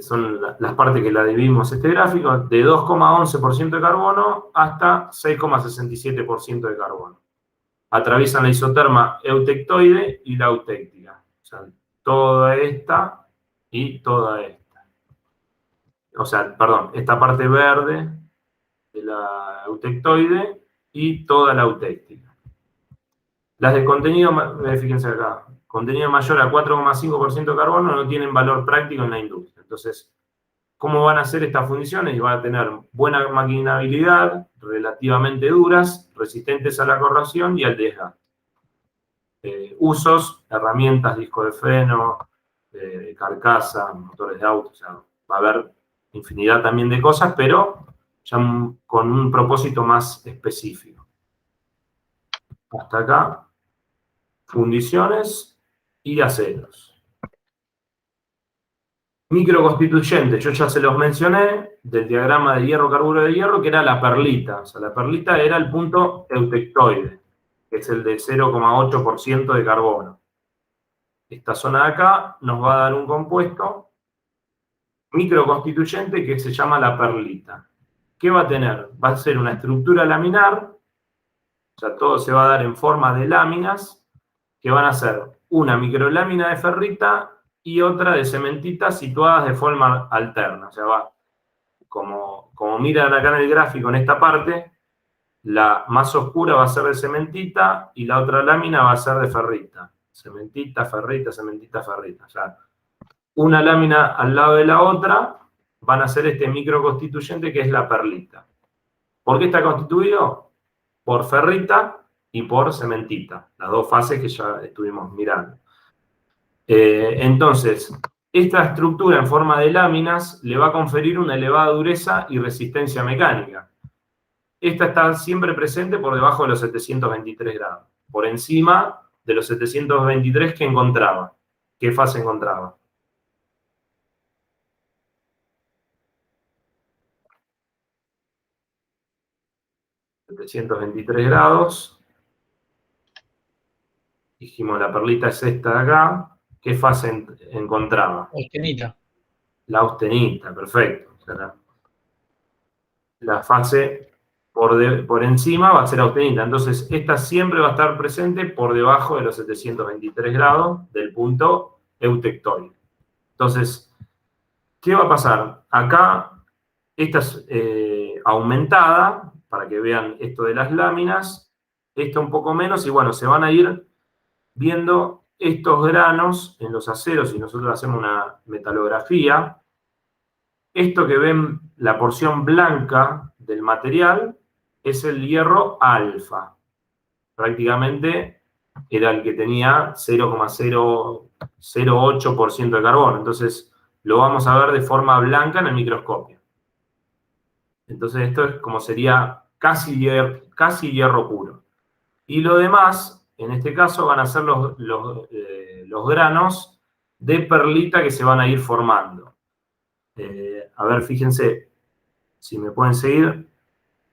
son las partes que la dividimos este gráfico, de 2,11% de carbono hasta 6,67% de carbono. Atraviesan la isoterma eutectoide y la eutectica. O sea, toda esta y toda esta. O sea, perdón, esta parte verde de la eutectoide y toda la eutectica. Las de contenido, fíjense acá, contenido mayor a 4,5% de carbono no tienen valor práctico en la industria. Entonces, ¿cómo van a ser estas fundiciones? Y van a tener buena maquinabilidad, relativamente duras, resistentes a la corrosión y al desgaste. Usos, herramientas, disco de freno, carcasa, motores de auto, o sea, va a haber infinidad también de cosas, pero ya con un propósito más específico. Hasta acá, fundiciones y aceros. Microconstituyentes, yo ya se los mencioné, del diagrama de hierro, carburo de hierro, que era la perlita. O sea, la perlita era el punto eutectoide. que es el de 0,8% de carbono. Esta zona de acá nos va a dar un compuesto microconstituyente que se llama la perlita. ¿Qué va a tener? Va a ser una estructura laminar, o sea, todo se va a dar en forma de láminas, que van a ser una microlámina de ferrita y otra de cementita situadas de forma alterna. O sea, va, como miran acá en el gráfico, en esta parte, la más oscura va a ser de cementita y la otra lámina va a ser de ferrita. Cementita, ferrita, cementita, ferrita. O sea, una lámina al lado de la otra van a ser este microconstituyente que es la perlita. ¿Por qué está constituido? Por ferrita y por cementita, las dos fases que ya estuvimos mirando. Entonces, esta estructura en forma de láminas le va a conferir una elevada dureza y resistencia mecánica. Esta está siempre presente por debajo de los 723 grados, por encima de los 723 que encontraba. ¿Qué fase encontraba? ...723 grados. Dijimos, la perlita es esta de acá. ¿Qué fase encontraba? Austenita. La austenita, perfecto. O sea, la fase por encima va a ser austenita. Entonces, esta siempre va a estar presente por debajo de los 723 grados del punto eutectónico. Entonces, ¿qué va a pasar? Acá, esta es aumentada, para que vean esto de las láminas, esta un poco menos, y bueno, se van a ir viendo estos granos en los aceros, y nosotros hacemos una metalografía. Esto que ven, la porción blanca del material, es el hierro alfa. Prácticamente era el que tenía 0,008% de carbono. Entonces, lo vamos a ver de forma blanca en el microscopio. Entonces, esto es como sería casi hierro puro. Y lo demás, en este caso, van a ser los granos de perlita que se van a ir formando. A ver, fíjense, si me pueden seguir,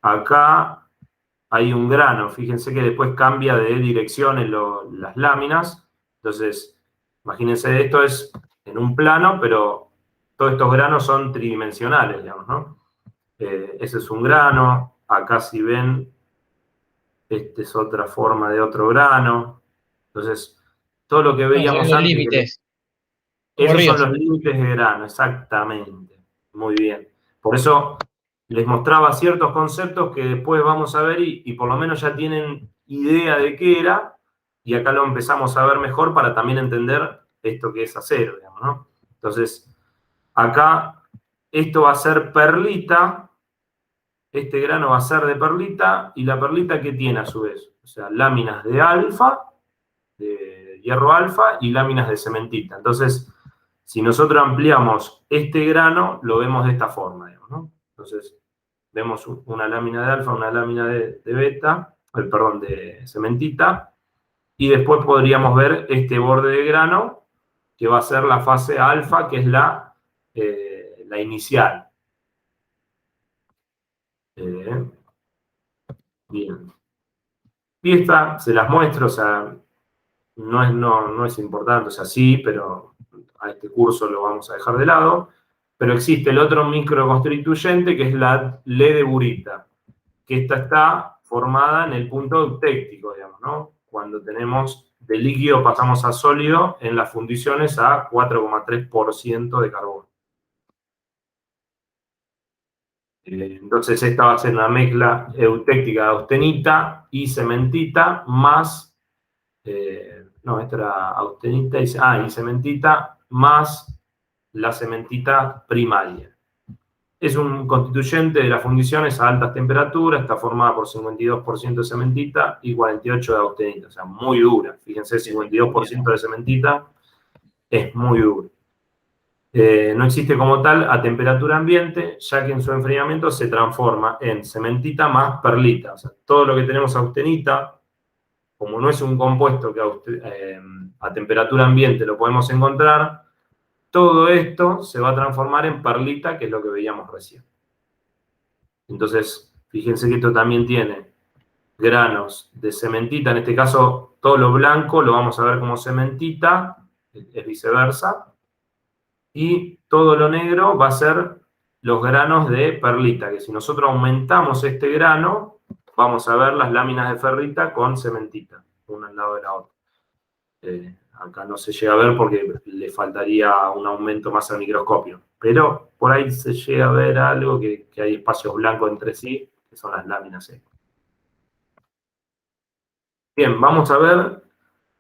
acá hay un grano, fíjense que después cambia de dirección en las láminas. Entonces, imagínense, esto es en un plano, pero todos estos granos son tridimensionales, digamos, ¿no? Ese es un grano, acá si ven, esta es otra forma de otro grano. Entonces, todo lo que veíamos Son los antes... límites. Esos ríos. son los límites de grano, exactamente. Muy bien. Por eso les mostraba ciertos conceptos que después vamos a ver y por lo menos ya tienen idea de qué era, y acá lo empezamos a ver mejor para también entender esto que es acero, digamos, ¿no? Entonces, acá esto va a ser perlita, este grano va a ser de perlita, y la perlita ¿qué tiene a su vez? O sea, láminas de alfa, de hierro alfa, y láminas de cementita. Entonces, si nosotros ampliamos este grano, lo vemos de esta forma, digamos, ¿no? Entonces, vemos una lámina de alfa, una lámina de beta, perdón, de cementita, y después podríamos ver este borde de grano, que va a ser la fase alfa, que es la inicial. Bien. Y esta se las muestro, o sea, no es importante, o sea, sí, pero a este curso lo vamos a dejar de lado. Pero existe el otro microconstituyente, que es la ledeburita, que esta está formada en el punto eutéctico, digamos, ¿no? Cuando tenemos de líquido pasamos a sólido en las fundiciones a 4,3% de carbono. Entonces esta va a ser una mezcla eutéctica de austenita y cementita más, esta era austenita y cementita más la cementita primaria. Es un constituyente de las fundiciones a altas temperaturas, está formada por 52% de cementita y 48% de austenita, o sea, muy dura. Fíjense, 52% de cementita es muy duro. No existe como tal a temperatura ambiente, ya que en su enfriamiento se transforma en cementita más perlita. O sea, todo lo que tenemos austenita, como no es un compuesto que a temperatura ambiente lo podemos encontrar, todo esto se va a transformar en perlita, que es lo que veíamos recién. Entonces, fíjense que esto también tiene granos de cementita, en este caso todo lo blanco lo vamos a ver como cementita, es viceversa, y todo lo negro va a ser los granos de perlita, que si nosotros aumentamos este grano, vamos a ver las láminas de ferrita con cementita, una al lado de la otra. Acá no se llega a ver porque le faltaría un aumento más al microscopio, pero por ahí se llega a ver algo que hay espacios blancos entre sí, que son las láminas secas. Bien, vamos a ver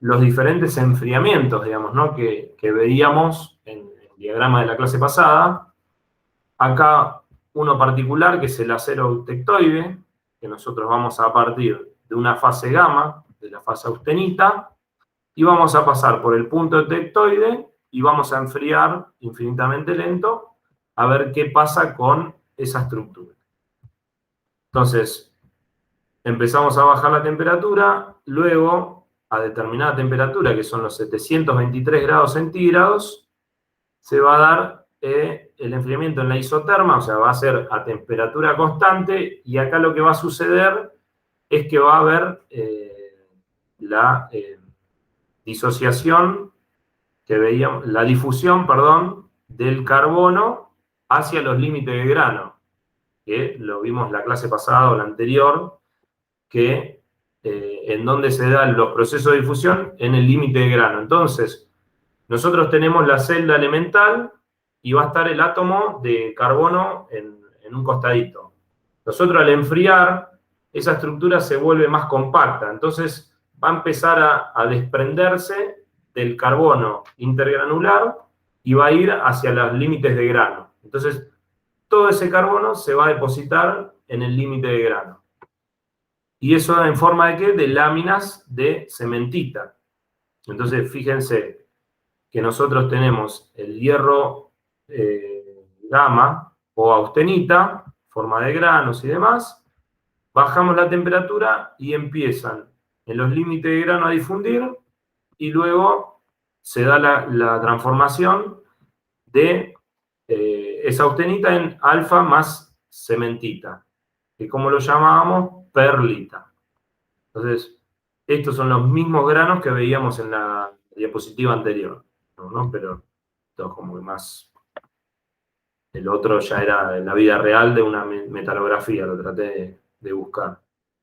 los diferentes enfriamientos, digamos, ¿no? que veíamos en el diagrama de la clase pasada. Acá uno particular, que es el acero eutectoide, que nosotros vamos a partir de una fase gamma, de la fase austenita, y vamos a pasar por el punto eutectoide y vamos a enfriar infinitamente lento a ver qué pasa con esa estructura. Entonces, empezamos a bajar la temperatura, luego a determinada temperatura, que son los 723 grados centígrados, se va a dar el enfriamiento en la isoterma, o sea, va a ser a temperatura constante, y acá lo que va a suceder es que va a haber la disociación que veíamos, la difusión, perdón, del carbono hacia los límites de grano, que lo vimos la clase pasada o la anterior, que en donde se dan los procesos de difusión en el límite de grano. Entonces, nosotros tenemos la celda elemental y va a estar el átomo de carbono en un costadito. Nosotros al enfriar, esa estructura se vuelve más compacta, entonces va a empezar a desprenderse del carbono intergranular y va a ir hacia los límites de grano. Entonces, todo ese carbono se va a depositar en el límite de grano. ¿Y eso en forma de qué? De láminas de cementita. Entonces, fíjense que nosotros tenemos el hierro gamma o austenita, forma de granos y demás, bajamos la temperatura y empiezan en los límites de grano a difundir, y luego se da la transformación de esa austenita en alfa más cementita, que como lo llamábamos, perlita. Entonces, estos son los mismos granos que veíamos en la diapositiva anterior, ¿no? Pero esto es como que más... El otro ya era en la vida real de una metalografía, lo traté de buscar.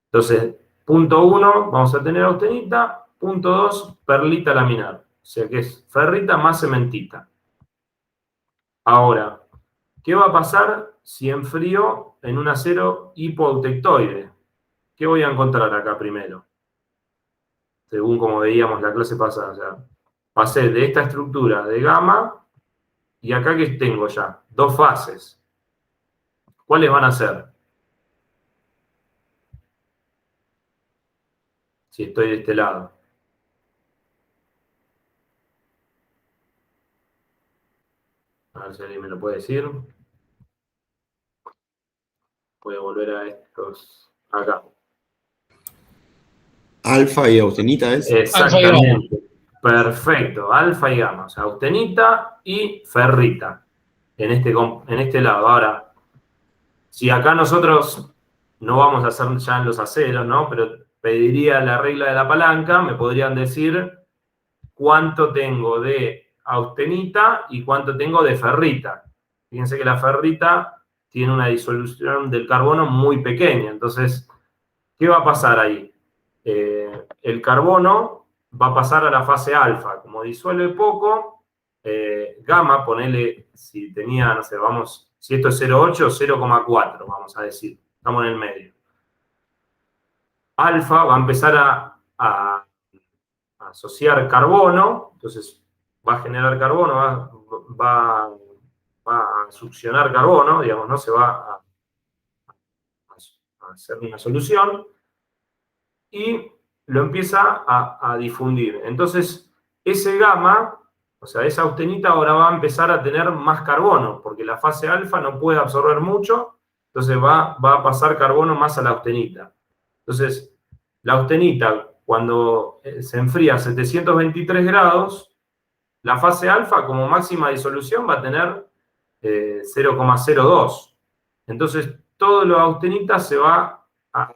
Entonces, punto 1, vamos a tener austenita, punto 2, perlita laminar. O sea que es ferrita más cementita. Ahora, ¿qué va a pasar si enfrío en un acero hipoautectoide? ¿Qué voy a encontrar acá primero? Según como veíamos la clase pasada. O sea, pasé de esta estructura de gamma, y acá que tengo ya, dos fases. ¿Cuáles van a ser? Si estoy de este lado. A ver si alguien me lo puede decir. Voy a volver a estos acá. Alfa y austenita es. Exactamente. Perfecto. Alfa y gamma. O sea, austenita y ferrita. En este lado. Ahora, si acá nosotros no vamos a hacer ya en los aceros, ¿no? Pero pediría la regla de la palanca, me podrían decir cuánto tengo de austenita y cuánto tengo de ferrita. Fíjense que la ferrita tiene una disolución del carbono muy pequeña. Entonces, ¿qué va a pasar ahí? El carbono va a pasar a la fase alfa. Como disuelve poco, gamma, ponele, si tenía, no sé, vamos, si esto es 0,8, 0,4, vamos a decir. Estamos en el medio. Alfa va a empezar a asociar carbono, entonces va a generar carbono, va a succionar carbono, digamos, ¿no? Se va a hacer una solución y lo empieza a difundir. Entonces, ese gamma, o sea, esa austenita ahora va a empezar a tener más carbono, porque la fase alfa no puede absorber mucho, entonces va a pasar carbono más a la austenita. Entonces, la austenita, cuando se enfría a 723 grados, la fase alfa como máxima disolución va a tener 0,02. Entonces, todo lo austenita se va a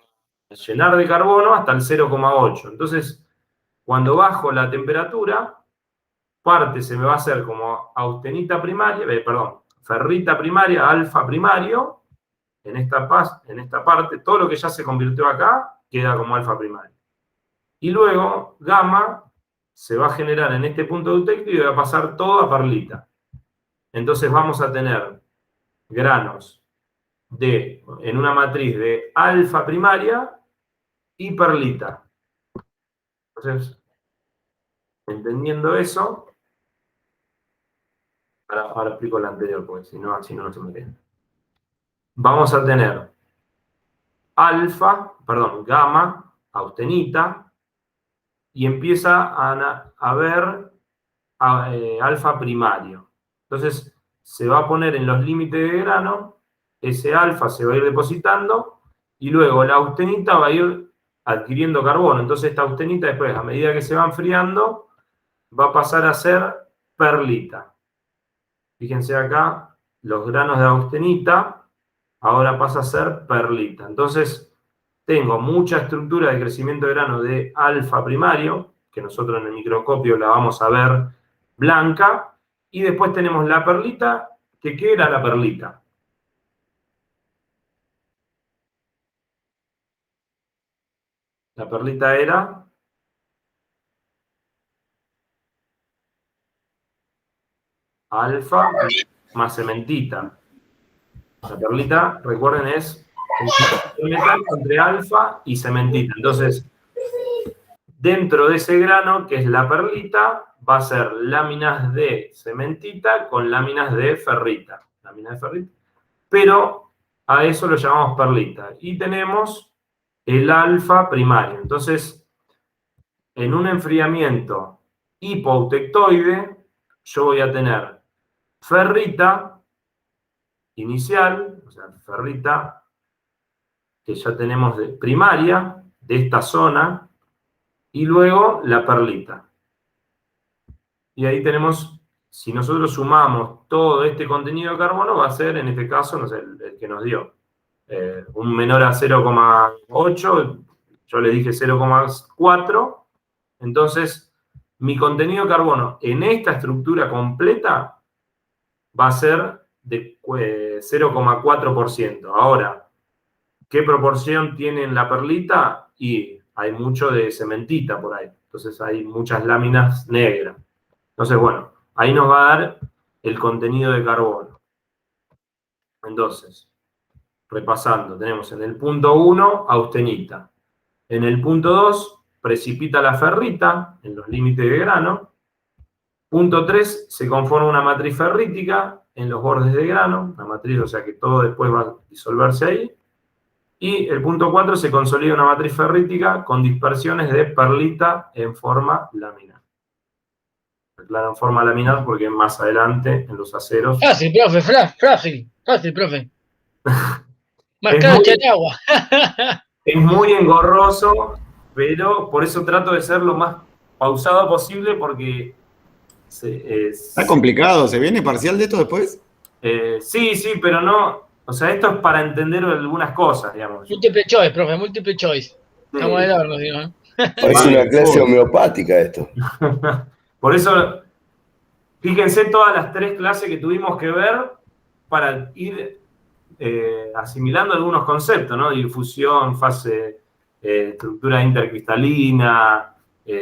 llenar de carbono hasta el 0,8. Entonces, cuando bajo la temperatura, parte se me va a hacer como austenita primaria, ferrita primaria, alfa primario, en esta parte, todo lo que ya se convirtió acá, queda como alfa primario. Y luego, gamma se va a generar en este punto eutecto y va a pasar todo a perlita. Entonces vamos a tener granos en una matriz de alfa primaria y perlita. Entonces, entendiendo eso, ahora explico la anterior, porque si no, así no se me queda. Vamos a tener gamma, austenita, y empieza a haber alfa primario. Entonces, se va a poner en los límites de grano, ese alfa se va a ir depositando, y luego la austenita va a ir adquiriendo carbono. Entonces, esta austenita después, a medida que se va enfriando, va a pasar a ser perlita. Fíjense acá, los granos de austenita, ahora pasa a ser perlita. Entonces, tengo mucha estructura de crecimiento de grano de alfa primario, que nosotros en el microscopio la vamos a ver blanca, y después tenemos la perlita, que ¿qué era la perlita? La perlita era alfa más cementita. La perlita, recuerden, es un metal entre alfa y cementita. Entonces, dentro de ese grano, que es la perlita, va a ser láminas de cementita con láminas de ferrita. Pero a eso lo llamamos perlita. Y tenemos el alfa primario. Entonces, en un enfriamiento hipoeutectoide, yo voy a tener ferrita inicial, o sea, ferrita que ya tenemos de primaria, de esta zona, y luego la perlita. Y ahí tenemos, si nosotros sumamos todo este contenido de carbono, va a ser, en este caso, no sé, el que nos dio. Un menor a 0,8, yo le dije 0,4, entonces mi contenido de carbono en esta estructura completa va a ser de 0,4%. Ahora, ¿qué proporción tiene en la perlita? Y hay mucho de cementita por ahí, entonces hay muchas láminas negras. Entonces, bueno, ahí nos va a dar el contenido de carbono. Entonces, repasando, tenemos en el punto 1, austenita. En el punto 2, precipita la ferrita en los límites de grano. Punto 3, se conforma una matriz ferrítica en los bordes de grano, una matriz, o sea que todo después va a disolverse ahí. Y el punto 4, se consolida una matriz ferrítica con dispersiones de perlita en forma laminar. Claro, en forma laminar porque más adelante en los aceros. Fácil, profe, fácil, profe. Más claro que el agua. Es muy engorroso, pero por eso trato de ser lo más pausado posible porque... Está complicado, ¿se viene parcial de esto después? Sí, pero no... O sea, esto es para entender algunas cosas, digamos. Múltiple choice, profe, múltiple choice. Estamos de horno, digo. Parece una clase homeopática esto. Por eso, fíjense todas las 3 clases que tuvimos que ver para ir asimilando algunos conceptos, ¿no? Difusión, fase, estructura intercristalina,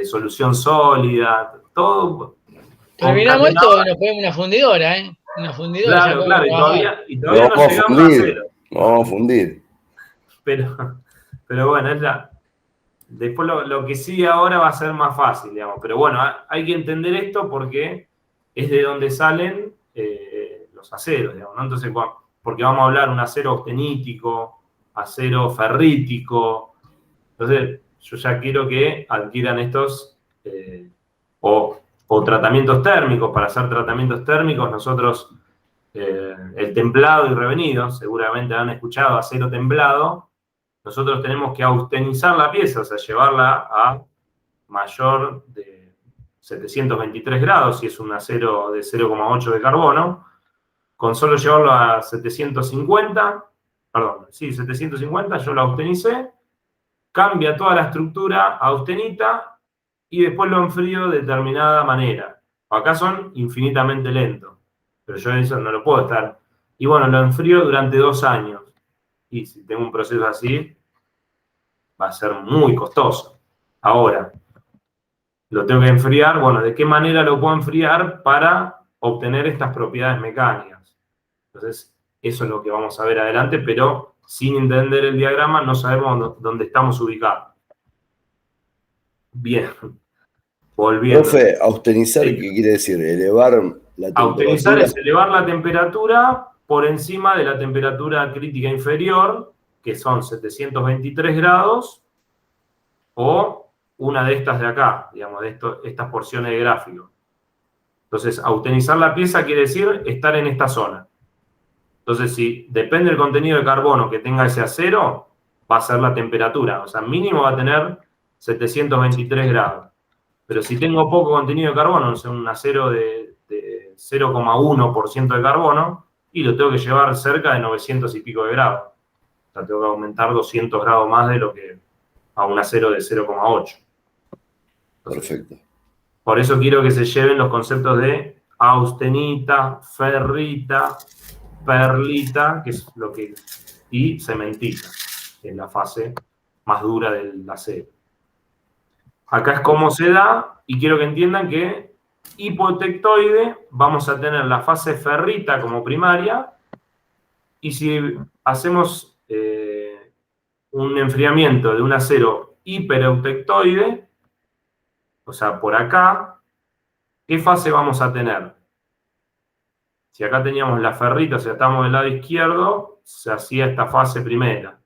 solución sólida, todo. Terminamos esto, nos ponemos una fundidora, ¿eh? Una fundidora. Claro, y todavía no llegamos a cero. No vamos a fundir. Pero bueno, después lo que sigue ahora va a ser más fácil, digamos. Pero bueno, hay que entender esto porque es de donde salen los aceros, digamos, ¿no? Entonces, bueno, porque vamos a hablar un acero austenítico, acero ferrítico. Entonces, yo ya quiero que adquieran estos o tratamientos térmicos. Para hacer tratamientos térmicos, nosotros, el templado y revenido, seguramente han escuchado acero templado, nosotros tenemos que austenizar la pieza, o sea, llevarla a mayor de 723 grados, si es un acero de 0,8 de carbono, con solo llevarlo a 750, yo lo austenicé, cambia toda la estructura a austenita y después lo enfrío de determinada manera. Acá son infinitamente lentos, pero yo eso no lo puedo estar. Y bueno, lo enfrío durante 2 años. Y si tengo un proceso así, va a ser muy costoso. Ahora, lo tengo que enfriar. Bueno, ¿de qué manera lo puedo enfriar para obtener estas propiedades mecánicas? Entonces, eso es lo que vamos a ver adelante, pero sin entender el diagrama no sabemos dónde estamos ubicados. Bien. Volviendo. Profe, austenizar, ¿qué quiere decir? Elevar la Austenizar temperatura. es elevar la temperatura por encima de la temperatura crítica inferior, que son 723 grados, o una de estas de acá, digamos, de estas porciones de gráfico. Entonces, austenizar la pieza quiere decir estar en esta zona. Entonces, si depende del contenido de carbono que tenga ese acero, va a ser la temperatura. O sea, mínimo va a tener 723 grados. Pero si tengo poco contenido de carbono, o sea, un acero de 0,1% de carbono, y lo tengo que llevar cerca de 900 y pico de grados. O sea, tengo que aumentar 200 grados más de lo que a un acero de 0,8. Perfecto. Por eso quiero que se lleven los conceptos de austenita, ferrita, perlita, que es lo que, y cementita, que es la fase más dura del acero. Acá es cómo se da, y quiero que entiendan que hipotectoide vamos a tener la fase ferrita como primaria, y si hacemos un enfriamiento de un acero hipereutectoide, o sea, por acá, ¿qué fase vamos a tener? Si acá teníamos la ferrita, o sea, estamos del lado izquierdo, se hacía esta fase primaria.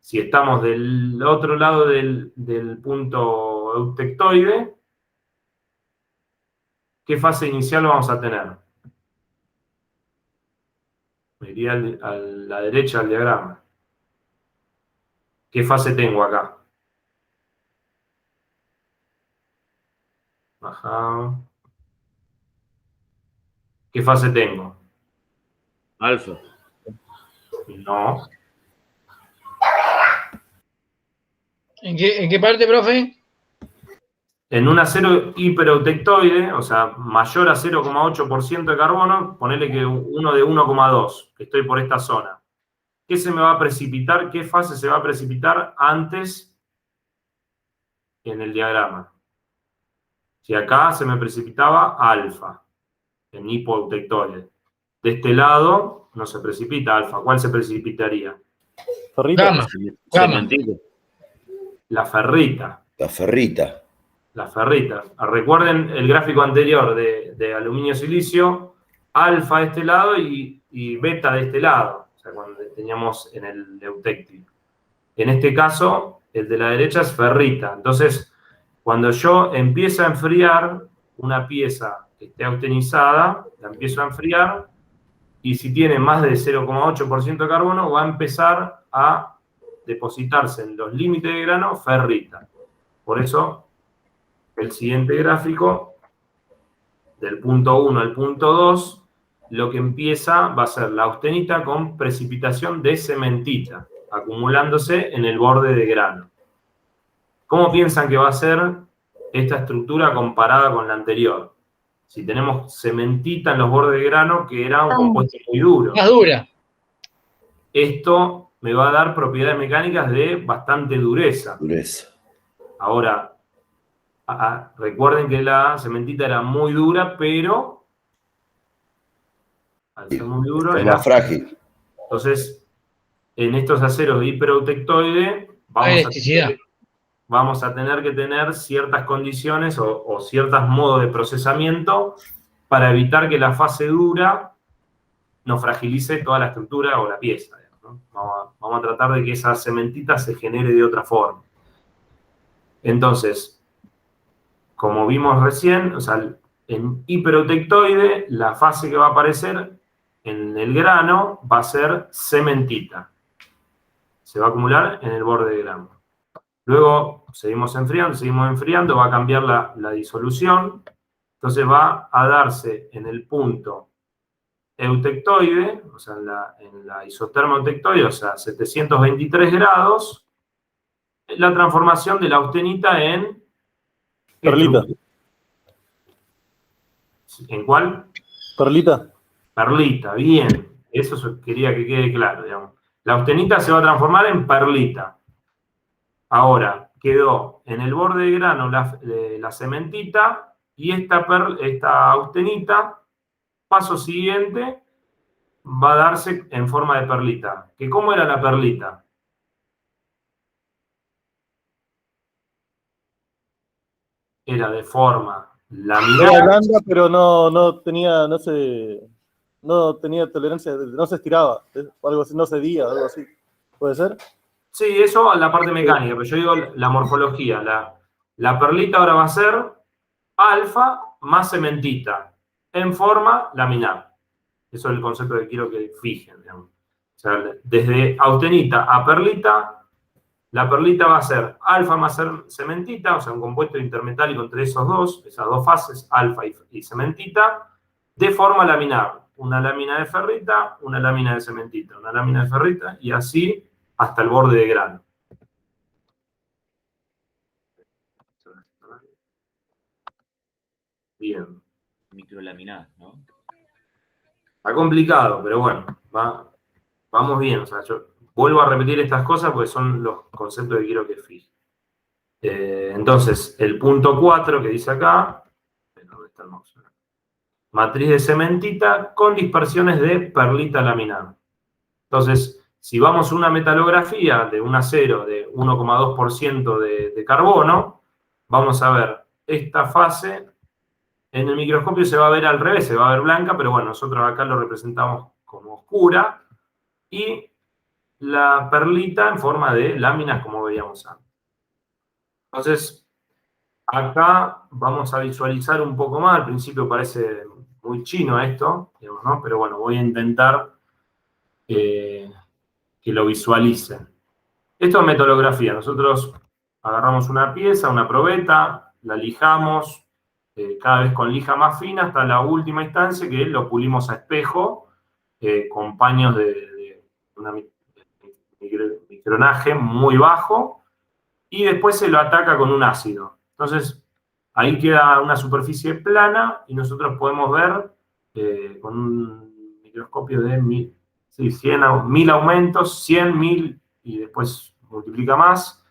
Si estamos del otro lado del punto eutectoide, ¿qué fase inicial vamos a tener? Me iría a la derecha del diagrama. ¿Qué fase tengo acá? Ajá. ¿Qué fase tengo? Alfa. No. ¿En qué parte, profe? En un acero hipereutectoide, o sea, mayor a 0,8% de carbono, ponele que uno de 1,2, que estoy por esta zona. ¿Qué se me va a precipitar? ¿Qué fase se va a precipitar antes en el diagrama? Si acá se me precipitaba alfa, en hipoeutectoide. De este lado no se precipita alfa. ¿Cuál se precipitaría? Ferrita. Gama. Cementito. La ferrita. La ferrita. La ferrita. Recuerden el gráfico anterior de aluminio-silicio, alfa de este lado y beta de este lado, o sea, cuando teníamos en el eutectic. En este caso, el de la derecha es ferrita. Entonces, cuando yo empiezo a enfriar una pieza que esté austenizada, la empiezo a enfriar, y si tiene más de 0,8% de carbono, va a empezar a depositarse en los límites de grano ferrita. Por eso, el siguiente gráfico, del punto 1 al punto 2, lo que empieza va a ser la austenita con precipitación de cementita, acumulándose en el borde de grano. ¿Cómo piensan que va a ser esta estructura comparada con la anterior? Si tenemos cementita en los bordes de grano, que era un compuesto muy duro. Más dura. Esto me va a dar propiedades mecánicas de bastante dureza. Dureza. Ahora, recuerden que la cementita era muy dura, pero al ser muy duro Es era más frágil. Entonces, en estos aceros de hipereutectoide vamos a tener que tener ciertas condiciones o ciertos modos de procesamiento para evitar que la fase dura nos fragilice toda la estructura o la pieza, ¿no? Vamos a tratar de que esa cementita se genere de otra forma. Entonces, como vimos recién, o sea, en hipereutectoide, la fase que va a aparecer en el grano va a ser cementita. Se va a acumular en el borde de grano. Luego seguimos enfriando, va a cambiar la disolución. Entonces va a darse en el punto eutectoide, o sea, en la isoterma eutectoide, o sea, 723 grados, la transformación de la austenita en... Perlita. ¿En cuál? Perlita. Perlita, bien. Eso quería que quede claro, digamos. La austenita se va a transformar en perlita. Ahora, quedó en el borde de grano la cementita y esta austenita, paso siguiente, va a darse en forma de perlita. ¿Que cómo era la perlita? Era de forma Era laminar. blanda, pero no tenía tolerancia, no se estiraba, algo así, no cedía, algo así. ¿Puede ser? Sí, eso en la parte mecánica, pero yo digo la morfología. La perlita ahora va a ser alfa más cementita, en forma laminar. Eso es el concepto que quiero que fijen, digamos. O sea, desde austenita a perlita, la perlita va a ser alfa más cementita, o sea, un compuesto intermetálico entre esas dos fases, alfa y cementita, de forma laminar. Una lámina de ferrita, una lámina de cementita, una lámina de ferrita, y así hasta el borde de grano. Bien. Microlaminada, ¿no? Está complicado, pero bueno, vamos bien. O sea, yo vuelvo a repetir estas cosas porque son los conceptos que quiero que fijen. Entonces, el punto 4 que dice acá, ¿dónde está el mouse? Matriz de cementita con dispersiones de perlita laminar. Entonces, si vamos a una metalografía de un acero de 1,2% de carbono, vamos a ver esta fase. En el microscopio se va a ver al revés, se va a ver blanca, pero bueno, nosotros acá lo representamos como oscura. Y la perlita en forma de láminas, como veíamos antes. Entonces, acá vamos a visualizar un poco más. Al principio parece muy chino esto, digamos, ¿no? Pero bueno, voy a intentar que lo visualicen. Esto es metodología. Nosotros agarramos una pieza, una probeta, la lijamos, cada vez con lija más fina, hasta la última instancia que lo pulimos a espejo, con paños de micronaje muy bajo, y después se lo ataca con un ácido. Entonces, ahí queda una superficie plana, y nosotros podemos ver, con un microscopio de 1000 aumentos, 100, 1000, y después multiplica más,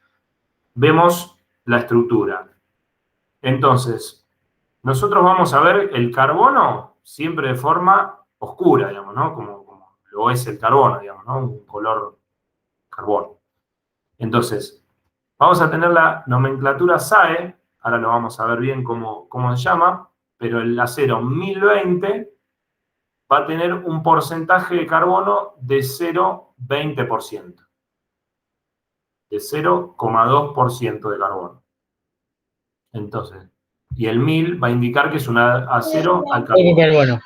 vemos la estructura. Entonces, nosotros vamos a ver el carbono siempre de forma oscura, digamos, ¿no? Como lo es el carbono, digamos, ¿no? Un color carbono. Entonces, vamos a tener la nomenclatura SAE, ahora lo vamos a ver bien cómo se llama, pero el acero 1020 va a tener un porcentaje de carbono de 0,20%. De 0,2% de carbono. Entonces, y el 1000 va a indicar que es un acero al carbono.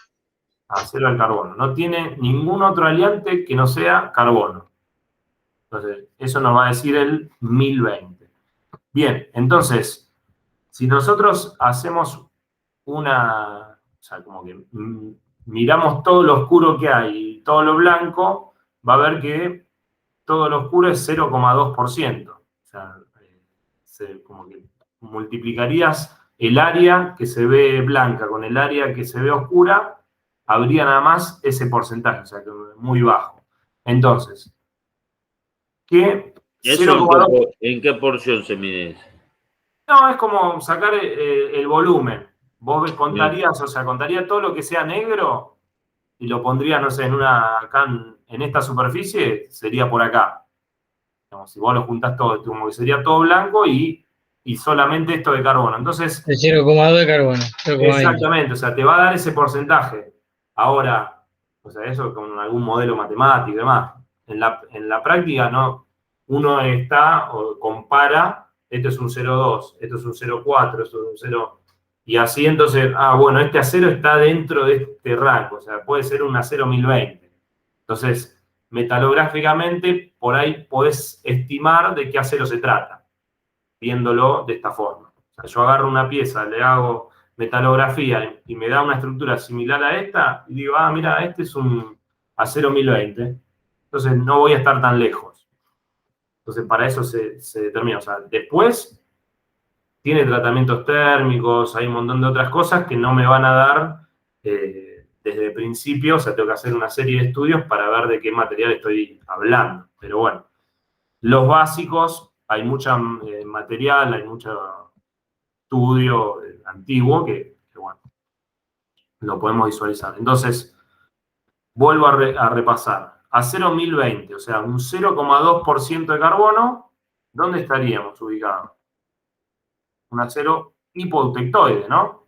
Acero al carbono. No tiene ningún otro aliante que no sea carbono. Entonces, eso nos va a decir el 1020. Bien, entonces, si nosotros hacemos o sea, como que miramos todo lo oscuro que hay y todo lo blanco, va a ver que todo lo oscuro es 0,2%. O sea, como que multiplicarías el área que se ve blanca con el área que se ve oscura, habría nada más ese porcentaje, o sea, que muy bajo. Entonces, ¿qué? ¿En qué porción se mide eso? No, es como sacar el volumen. Vos contarías, o sea, contaría todo lo que sea negro y lo pondría, no sé, acá en esta superficie, sería por acá. Digamos, si vos lo juntás todo, como que sería todo blanco y solamente esto de carbono. Entonces, el 0,2 de carbono. 0,20. Exactamente, o sea, te va a dar ese porcentaje. Ahora, o sea, eso con algún modelo matemático y demás. En la práctica, no, uno está o compara, esto es un 0,2, esto es un 0,4, esto es un 0, y así entonces, bueno, este acero está dentro de este rango, o sea, puede ser un acero 1020. Entonces, metalográficamente, por ahí podés estimar de qué acero se trata, viéndolo de esta forma. O sea, yo agarro una pieza, le hago metalografía y me da una estructura similar a esta, y digo, ah, mira, este es un acero 1020, entonces no voy a estar tan lejos. Entonces para eso se determina. O sea, después tiene tratamientos térmicos, hay un montón de otras cosas que no me van a dar desde el principio, o sea, tengo que hacer una serie de estudios para ver de qué material estoy hablando. Pero bueno, los básicos, hay mucho material, hay mucho estudio antiguo que, bueno, lo podemos visualizar. Entonces, vuelvo a repasar. Acero 1020, o sea, un 0,2% de carbono, ¿dónde estaríamos ubicados? Un acero hipoautectoide, ¿no?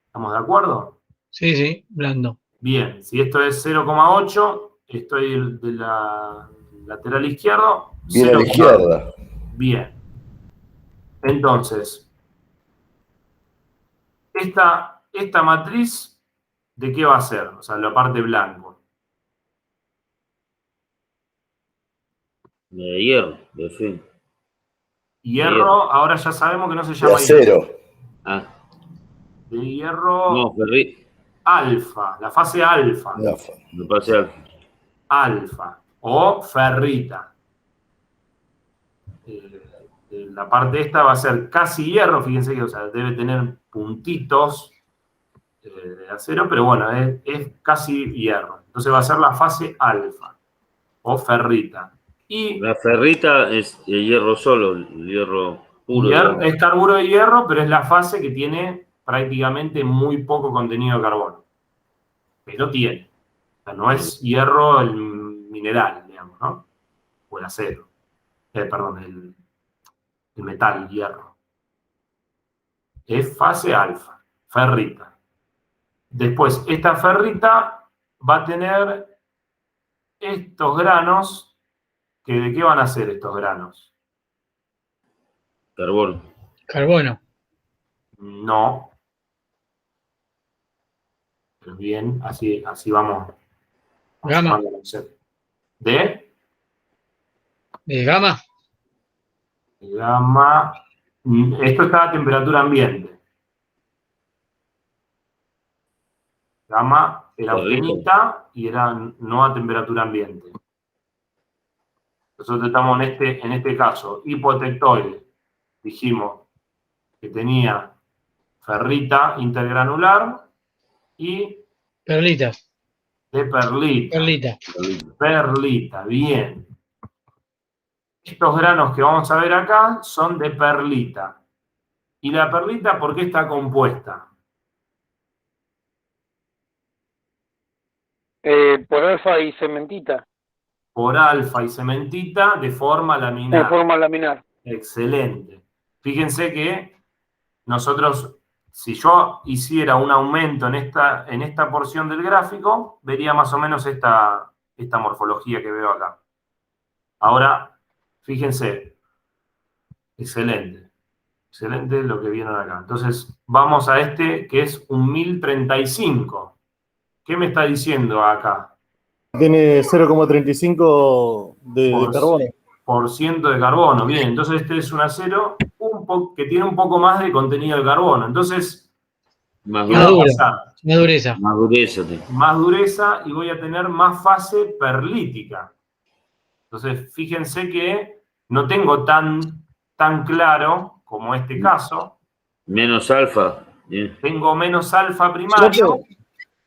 ¿Estamos de acuerdo? Sí, sí, blando. Bien, si esto es 0,8, estoy de la lateral izquierdo. Bien a la izquierda. Bien. Entonces, esta matriz, ¿de qué va a ser? O sea, la parte blanco. De hierro, de fin. Hierro, ahora ya sabemos que no se De llama acero. hierro. Ah, De hierro no, ferrita. alfa, la fase alfa. Me pasé algo. Alfa o ferrita. La parte esta va a ser casi hierro, fíjense que, o sea, debe tener puntitos de acero, pero bueno, es casi hierro. Entonces va a ser la fase alfa o ferrita. Y La ferrita es el hierro solo, el hierro puro. es carburo de hierro, pero es la fase que tiene prácticamente muy poco contenido de carbono. Pero tiene. O sea, no es hierro el mineral, digamos, ¿no? O el acero. Perdón, el metal, el hierro. Es fase alfa, ferrita. Después, esta ferrita va a tener estos granos, que ¿de qué van a ser estos granos? Carbono. Carbono. No. Pero bien, así vamos. Gama. ¿De? ¿De gama? Gamma. Esto está a temperatura ambiente. Gamma era austenita y era no a temperatura ambiente. Nosotros estamos en este caso, hipotectoide. Dijimos que tenía ferrita intergranular y Perlita. de perlita. Perlita. Perlita, bien. Estos granos que vamos a ver acá son de perlita. ¿Y la perlita por qué está compuesta? Por alfa y cementita. Por alfa y cementita de forma laminar. De forma laminar. Excelente. Fíjense que nosotros, si yo hiciera un aumento en esta porción del gráfico, vería más o menos esta morfología que veo acá. Ahora, fíjense, excelente. Excelente lo que vieron acá. Entonces, vamos a este que es un 1035. ¿Qué me está diciendo acá? Tiene 0,35 de carbono. Por ciento de carbono. Bien, entonces este es un acero que tiene un poco más de contenido de carbono. Entonces, Más ¿qué va a duro. pasar? Más dureza. Más dureza. Más dureza y voy a tener más fase perlítica. Entonces, fíjense que no tengo tan claro como este caso. Menos alfa. Bien. Tengo menos alfa primario.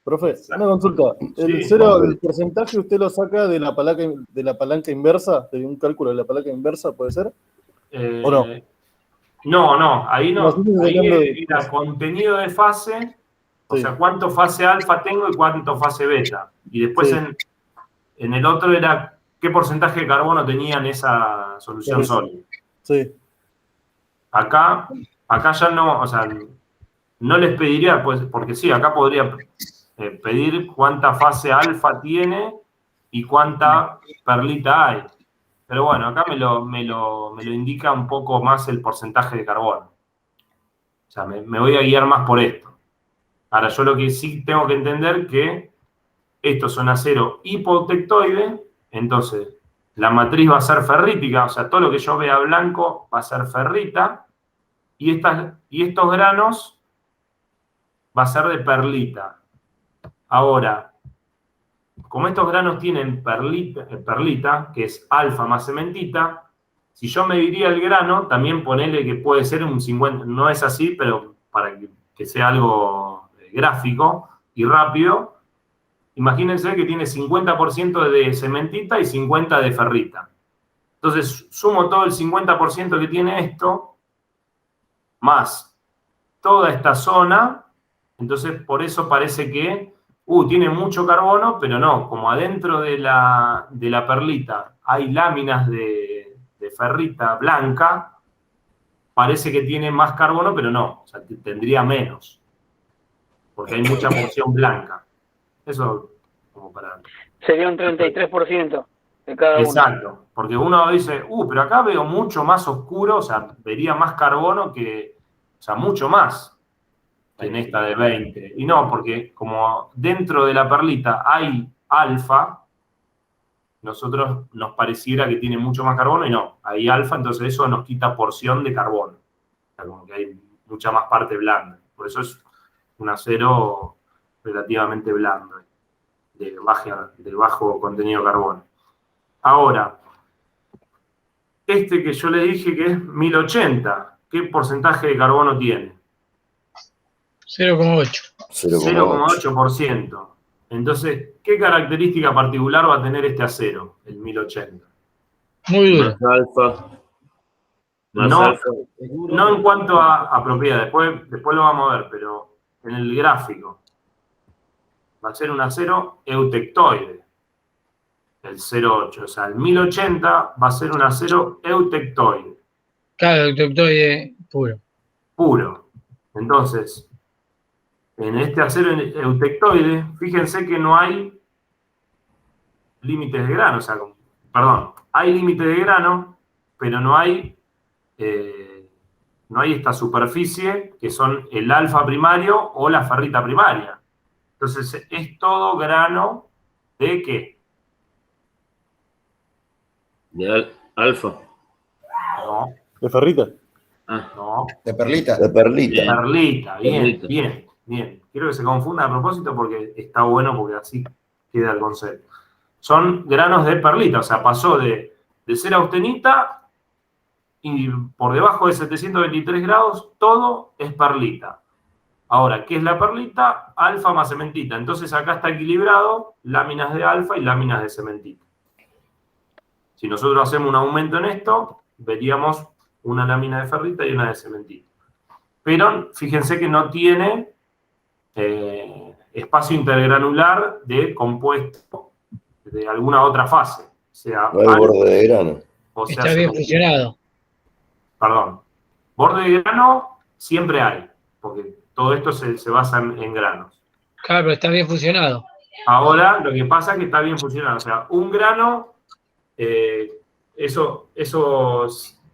Profe, una consulta. El porcentaje usted lo saca de la palanca inversa, de un cálculo de la palanca inversa, ¿puede ser? ¿O no? No, ahí no. Ahí era de contenido de fase, o Sí. sea, cuánto fase alfa tengo y cuánto fase beta. Y después Sí. en el otro era qué porcentaje de carbono tenía en esa solución Sí. sólida. Sí. Acá ya no, o sea, no les pediría, pues, porque sí, acá podría pedir cuánta fase alfa tiene y cuánta perlita hay. Pero bueno, acá me lo indica un poco más el porcentaje de carbono. O sea, me voy a guiar más por esto. Ahora, yo lo que sí tengo que entender que estos son acero hipotectoide, entonces la matriz va a ser ferrítica, o sea, todo lo que yo vea blanco va a ser ferrita, y estos granos va a ser de perlita. Ahora, como estos granos tienen perlita, que es alfa más cementita, si yo mediría el grano, también ponele que puede ser un 50, no es así, pero para que sea algo gráfico y rápido, imagínense que tiene 50% de cementita y 50% de ferrita. Entonces, sumo todo el 50% que tiene esto, más toda esta zona, entonces por eso parece que tiene mucho carbono, pero no, como adentro de la perlita hay láminas de ferrita blanca, parece que tiene más carbono, pero no, o sea, tendría menos, porque hay mucha porción blanca. Eso como para... Sería un 33% de cada uno. Exacto, porque uno dice, pero acá veo mucho más oscuro, o sea, vería más carbono que, o sea, mucho más que en esta de 20. Y no, porque como dentro de la perlita hay alfa, nosotros nos pareciera que tiene mucho más carbono y no, hay alfa, entonces eso nos quita porción de carbono. O sea, como que hay mucha más parte blanda. Por eso es un acero relativamente blando, de bajo contenido de carbono. Ahora, este que yo le dije que es 1080, ¿qué porcentaje de carbono tiene? 0,8. 0,8%. Entonces, ¿qué característica particular va a tener este acero, el 1080? Muy duro. Más alfa. Más No, alfa. no en cuanto a propiedad, después lo vamos a ver, pero en el gráfico va a ser un acero eutectoide, el 0,8. O sea, el 1080 va a ser un acero eutectoide. Claro, eutectoide puro. Puro. Entonces, en este acero eutectoide, fíjense que no hay límites de grano, o sea, perdón, hay límites de grano, pero no hay esta superficie que son el alfa primario o la ferrita primaria. Entonces, es todo grano de ¿qué? De alfa. No, ¿De ferrita? no. De perlita. De perlita. Bien. Perlita, Perlita. bien. Quiero que se confunda a propósito porque está bueno, porque así queda el concepto. Son granos de perlita, o sea, pasó de ser austenita y por debajo de 723 grados todo es perlita. Ahora, ¿qué es la perlita? Alfa más cementita. Entonces acá está equilibrado láminas de alfa y láminas de cementita. Si nosotros hacemos un aumento en esto, veríamos una lámina de ferrita y una de cementita. Pero fíjense que no tiene espacio intergranular de compuesto de alguna otra fase. O sea, No hay borde de grano. o sea, Está bien fusionado. Perdón. Borde de grano siempre hay, porque todo esto se basa en granos. Claro, pero está bien fusionado. Ahora, lo que pasa es que está bien funcionando. O sea, un grano, eso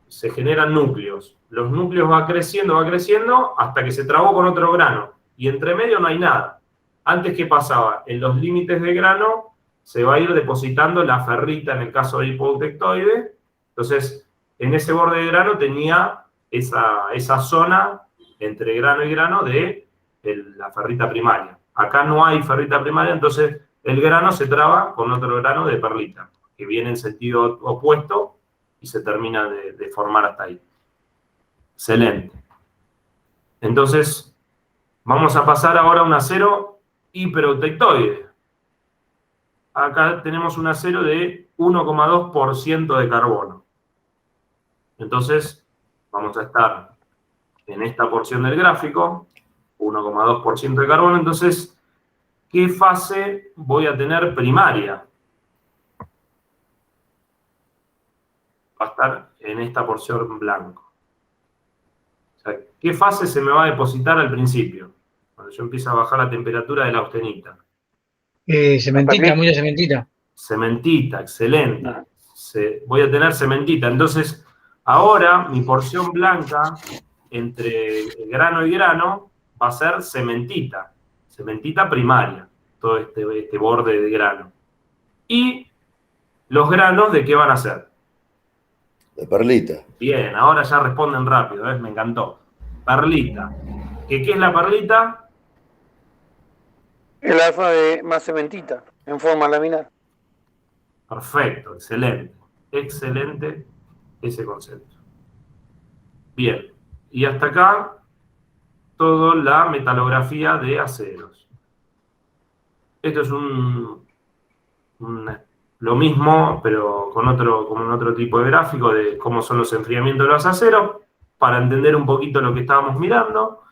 se generan núcleos. Los núcleos va creciendo, hasta que se trabó con otro grano. Y entre medio no hay nada. Antes, ¿qué pasaba? En los límites de grano se va a ir depositando la ferrita, en el caso del hipoeutectoide. Entonces, en ese borde de grano tenía esa zona entre grano y grano de la ferrita primaria. Acá no hay ferrita primaria, entonces el grano se traba con otro grano de perlita, que viene en sentido opuesto y se termina de formar hasta ahí. Excelente. Entonces, vamos a pasar ahora a un acero hipereutectoide. Acá tenemos un acero de 1,2% de carbono. Entonces, vamos a estar en esta porción del gráfico, 1,2% de carbono. Entonces, ¿qué fase voy a tener primaria? Va a estar en esta porción blanco. O sea, ¿qué fase se me va a depositar al principio? Cuando yo empiezo a bajar la temperatura de la austenita. Cementita, mucha cementita. Cementita, excelente. Voy a tener cementita. Entonces, ahora mi porción blanca entre grano y grano va a ser cementita. Cementita primaria. Todo este borde de grano. Y los granos, ¿de qué van a ser? De perlita. Bien, ahora ya responden rápido, ¿ves? Me encantó. Perlita. ¿Qué es la perlita? El alfa de más cementita, en forma laminar. Perfecto, excelente. Excelente ese concepto. Bien, y hasta acá toda la metalografía de aceros. Esto es lo mismo, pero con otro tipo de gráfico de cómo son los enfriamientos de los aceros, para entender un poquito lo que estábamos mirando.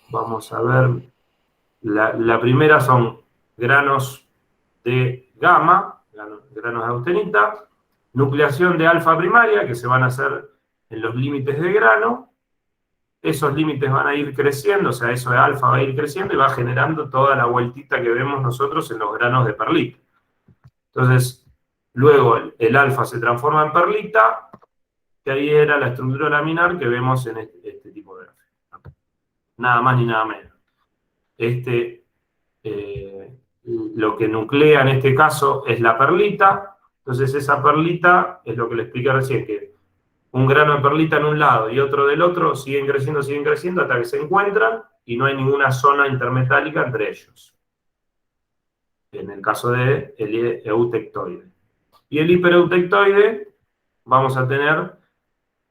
Vamos a ver, la primera son granos de gamma, granos de austenita, nucleación de alfa primaria, que se van a hacer en los límites de grano. Esos límites van a ir creciendo, o sea, eso de alfa va a ir creciendo y va generando toda la vueltita que vemos nosotros en los granos de perlita. Entonces, luego el alfa se transforma en perlita, que ahí era la estructura laminar que vemos en este tipo de gráfico. Nada más ni nada menos. Lo que nuclea en este caso es la perlita. Entonces esa perlita es lo que le expliqué recién, que un grano de perlita en un lado y otro del otro siguen creciendo hasta que se encuentran y no hay ninguna zona intermetálica entre ellos. En el caso del eutectoide. Y el hipereutectoide vamos a tener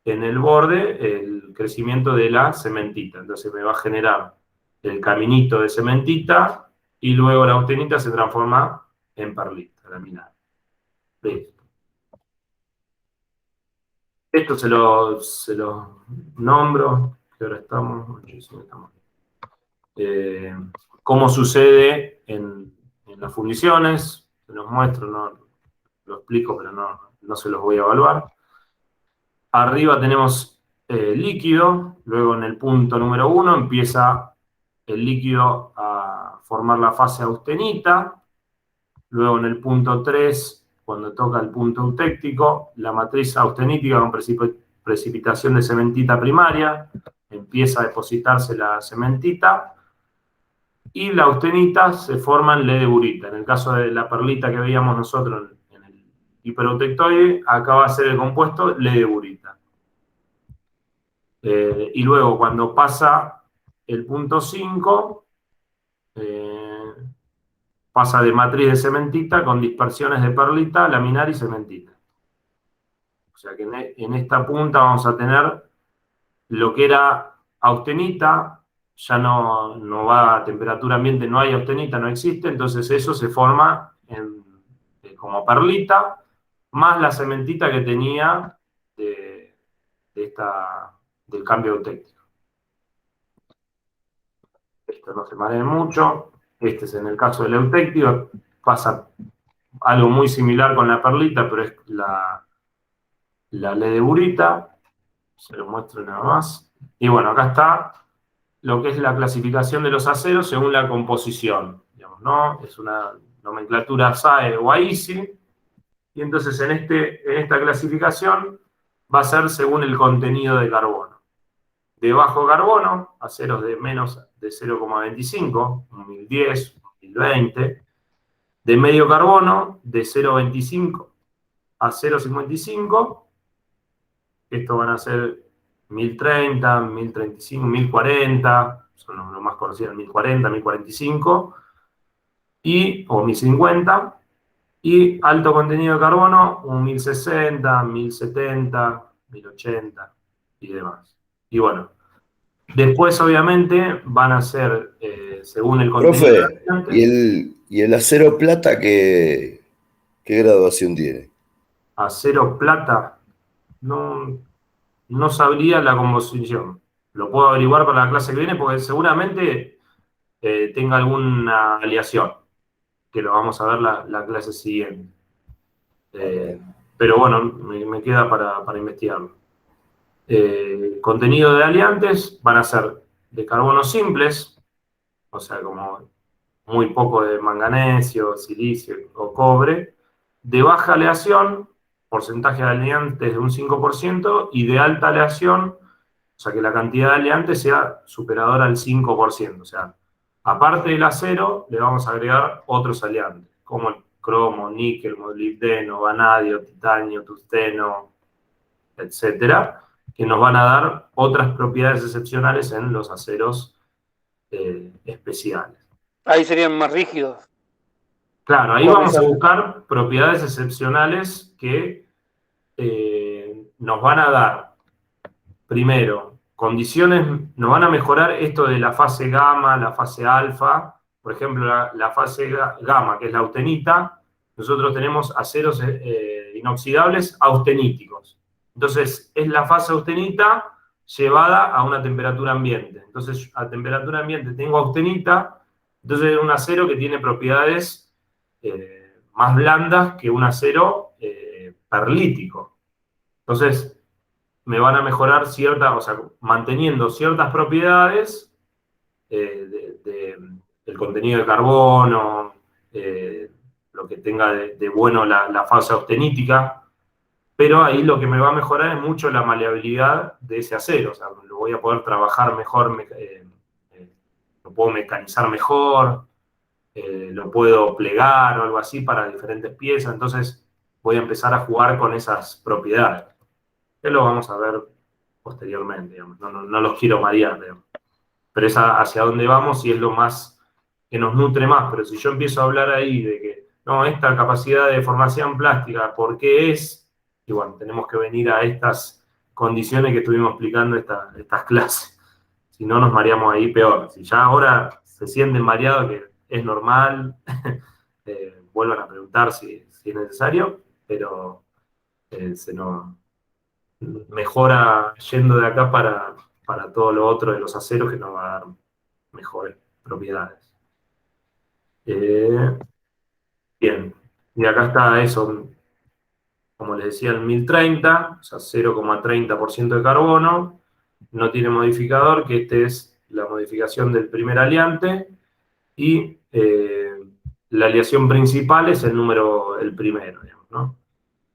en el borde el crecimiento de la cementita. Entonces me va a generar el caminito de cementita y luego la austenita se transforma en perlita laminar. Listo. Esto se lo nombro, que ahora estamos. Cómo sucede en las fundiciones, se los muestro, no lo explico, pero no se los voy a evaluar. Arriba tenemos líquido, luego en el punto número 1 empieza el líquido a formar la fase austenita, luego en el punto 3, cuando toca el punto eutéctico, la matriz austenítica con precipitación de cementita primaria, empieza a depositarse la cementita, y la austenita se forma en ledeburita. En el caso de la perlita que veíamos nosotros en el hipereutectoide, acá va a ser el compuesto ledeburita. Y luego cuando pasa el punto 5, pasa de matriz de cementita con dispersiones de perlita, laminar y cementita. O sea que en esta punta vamos a tener lo que era austenita, ya no va a temperatura ambiente, no hay austenita, no existe, entonces eso se forma como perlita, más la cementita que tenía del cambio eutéctico. Esto no se marea mucho. Este es en el caso del eutéctico, pasa algo muy similar con la perlita, pero es la ledeburita. Se lo muestro nada más. Y bueno, acá está lo que es la clasificación de los aceros según la composición. Digamos, ¿no? Es una nomenclatura SAE o AISI. Y entonces en esta clasificación va a ser según el contenido de carbono. De bajo carbono, aceros de menos de 0,25, 1010, 1020. De medio carbono, de 0,25 a 0,55. Estos van a ser 1030, 1035, 1040, son los más conocidos, 1040, 1045, o 1050. Y alto contenido de carbono, un 1060, 1070, 1080 y demás. Y bueno, después obviamente van a ser según el contenido. Profe, ¿y el acero plata qué graduación tiene? Acero plata, no sabría la composición. Lo puedo averiguar para la clase que viene porque seguramente tenga alguna aleación, que lo vamos a ver la clase siguiente. Pero bueno, me queda para investigarlo. Contenido de aleantes van a ser de carbonos simples, o sea, como muy poco de manganesio, silicio o cobre, de baja aleación, porcentaje de aleantes de un 5%, y de alta aleación, o sea, que la cantidad de aleantes sea superadora al 5%. O sea, aparte del acero, le vamos a agregar otros aleantes, como el cromo, níquel, molibdeno, vanadio, titanio, tungsteno, etcétera, que nos van a dar otras propiedades excepcionales en los aceros especiales. Ahí serían más rígidos. Claro, ahí vamos a buscar propiedades excepcionales que nos van a dar, primero, condiciones, nos van a mejorar esto de la fase gamma, la fase alfa. Por ejemplo, la fase gamma, que es la austenita, nosotros tenemos aceros inoxidables austeníticos. Entonces, es la fase austenita llevada a una temperatura ambiente. Entonces, a temperatura ambiente tengo austenita, entonces es un acero que tiene propiedades más blandas que un acero perlítico. Entonces, me van a mejorar o sea, manteniendo ciertas propiedades del contenido de carbono, lo que tenga de bueno la fase austenítica, pero ahí lo que me va a mejorar es mucho la maleabilidad de ese acero, o sea, lo voy a poder trabajar mejor, lo puedo mecanizar mejor, lo puedo plegar o algo así para diferentes piezas, entonces voy a empezar a jugar con esas propiedades. Que lo vamos a ver posteriormente, digamos. No los quiero marear, digamos. Pero es hacia dónde vamos y es lo más que nos nutre más. Pero si yo empiezo a hablar ahí de que, no, esta capacidad de deformación plástica, ¿por qué es? Y bueno, tenemos que venir a estas condiciones que estuvimos explicando estas clases. Si no, nos mareamos ahí peor. Si ya ahora se sienten mareados, que es normal, vuelvan a preguntar si es necesario, pero se nos mejora yendo de acá para todo lo otro de los aceros que nos va a dar mejores propiedades. Bien, y acá está eso, como les decía, el 1030, o sea, 0,30% de carbono, no tiene modificador, que este es la modificación del primer aliante, y la aleación principal es el primero, digamos, ¿no?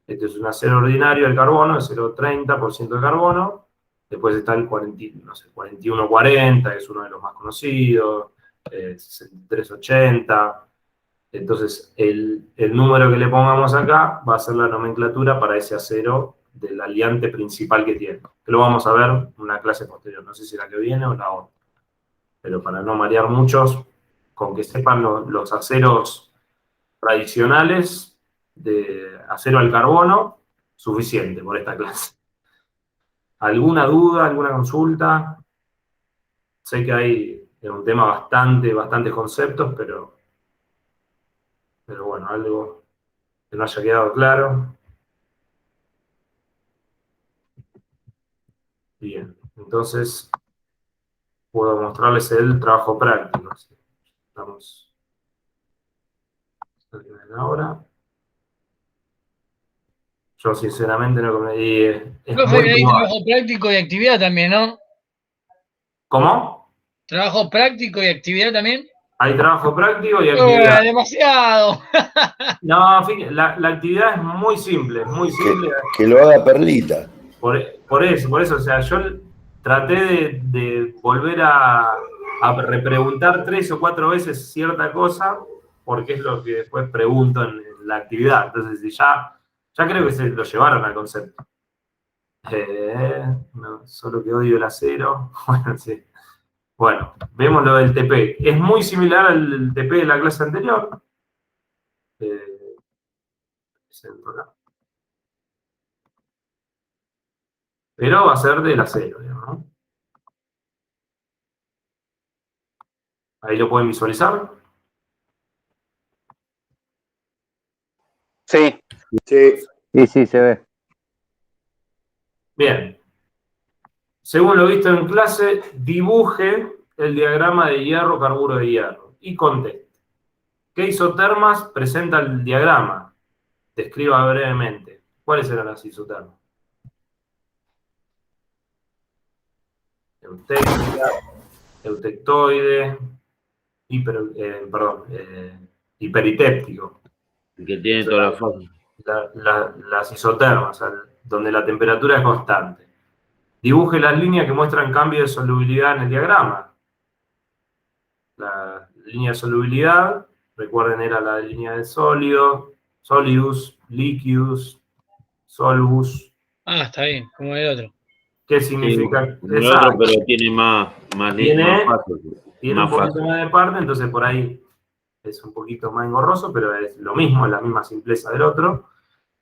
Este es un acero ordinario del carbono, es 0,30% de carbono. Después está el 4140, que es uno de los más conocidos, 6380. Entonces, el número que le pongamos acá va a ser la nomenclatura para ese acero del aliante principal que tiene. Que lo vamos a ver en una clase posterior, no sé si la que viene o la otra. Pero para no marear muchos, con que sepan los aceros tradicionales, de acero al carbono, suficiente por esta clase. ¿Alguna duda, alguna consulta? Sé que hay un tema bastantes conceptos, pero bueno, algo que no haya quedado claro. Bien, entonces puedo mostrarles el trabajo práctico. Estamos ahora. Yo sinceramente no me di. Profe, que hay trabajo práctico y actividad también, ¿no? ¿Cómo? ¿Trabajo práctico y actividad también? Hay trabajo práctico y actividad. ¡Demasiado! No, la actividad es muy simple, Que lo haga Perlita. Por eso, o sea, yo traté de volver a repreguntar 3 o 4 veces cierta cosa, porque es lo que después pregunto en la actividad. Entonces, ya creo que se lo llevaron al concepto. No, solo que odio el acero. Bueno, sí. Bueno, vemos lo del TP. Es muy similar al TP de la clase anterior. Pero va a ser del acero, digamos, ¿no? Ahí lo pueden visualizar. Sí. Sí, se ve. Bien. Según lo visto en clase, dibuje el diagrama de hierro, carburo de hierro, y conteste. ¿Qué isotermas presenta el diagrama? Describa brevemente. ¿Cuáles eran las isotermas? Eutectia, eutectoide, hiperitéptico. Que tiene toda la forma. Las isotermas, donde la temperatura es constante. Dibuje las líneas que muestran cambio de solubilidad en el diagrama. La línea de solubilidad, recuerden, era la línea de sólido, solidus, liquidus, solvus. Ah, está bien, como el otro. ¿Qué significa? Sí, el otro, pero tiene más tiene un poquito más de parte, entonces por ahí es un poquito más engorroso, pero es lo mismo, es la misma simpleza del otro.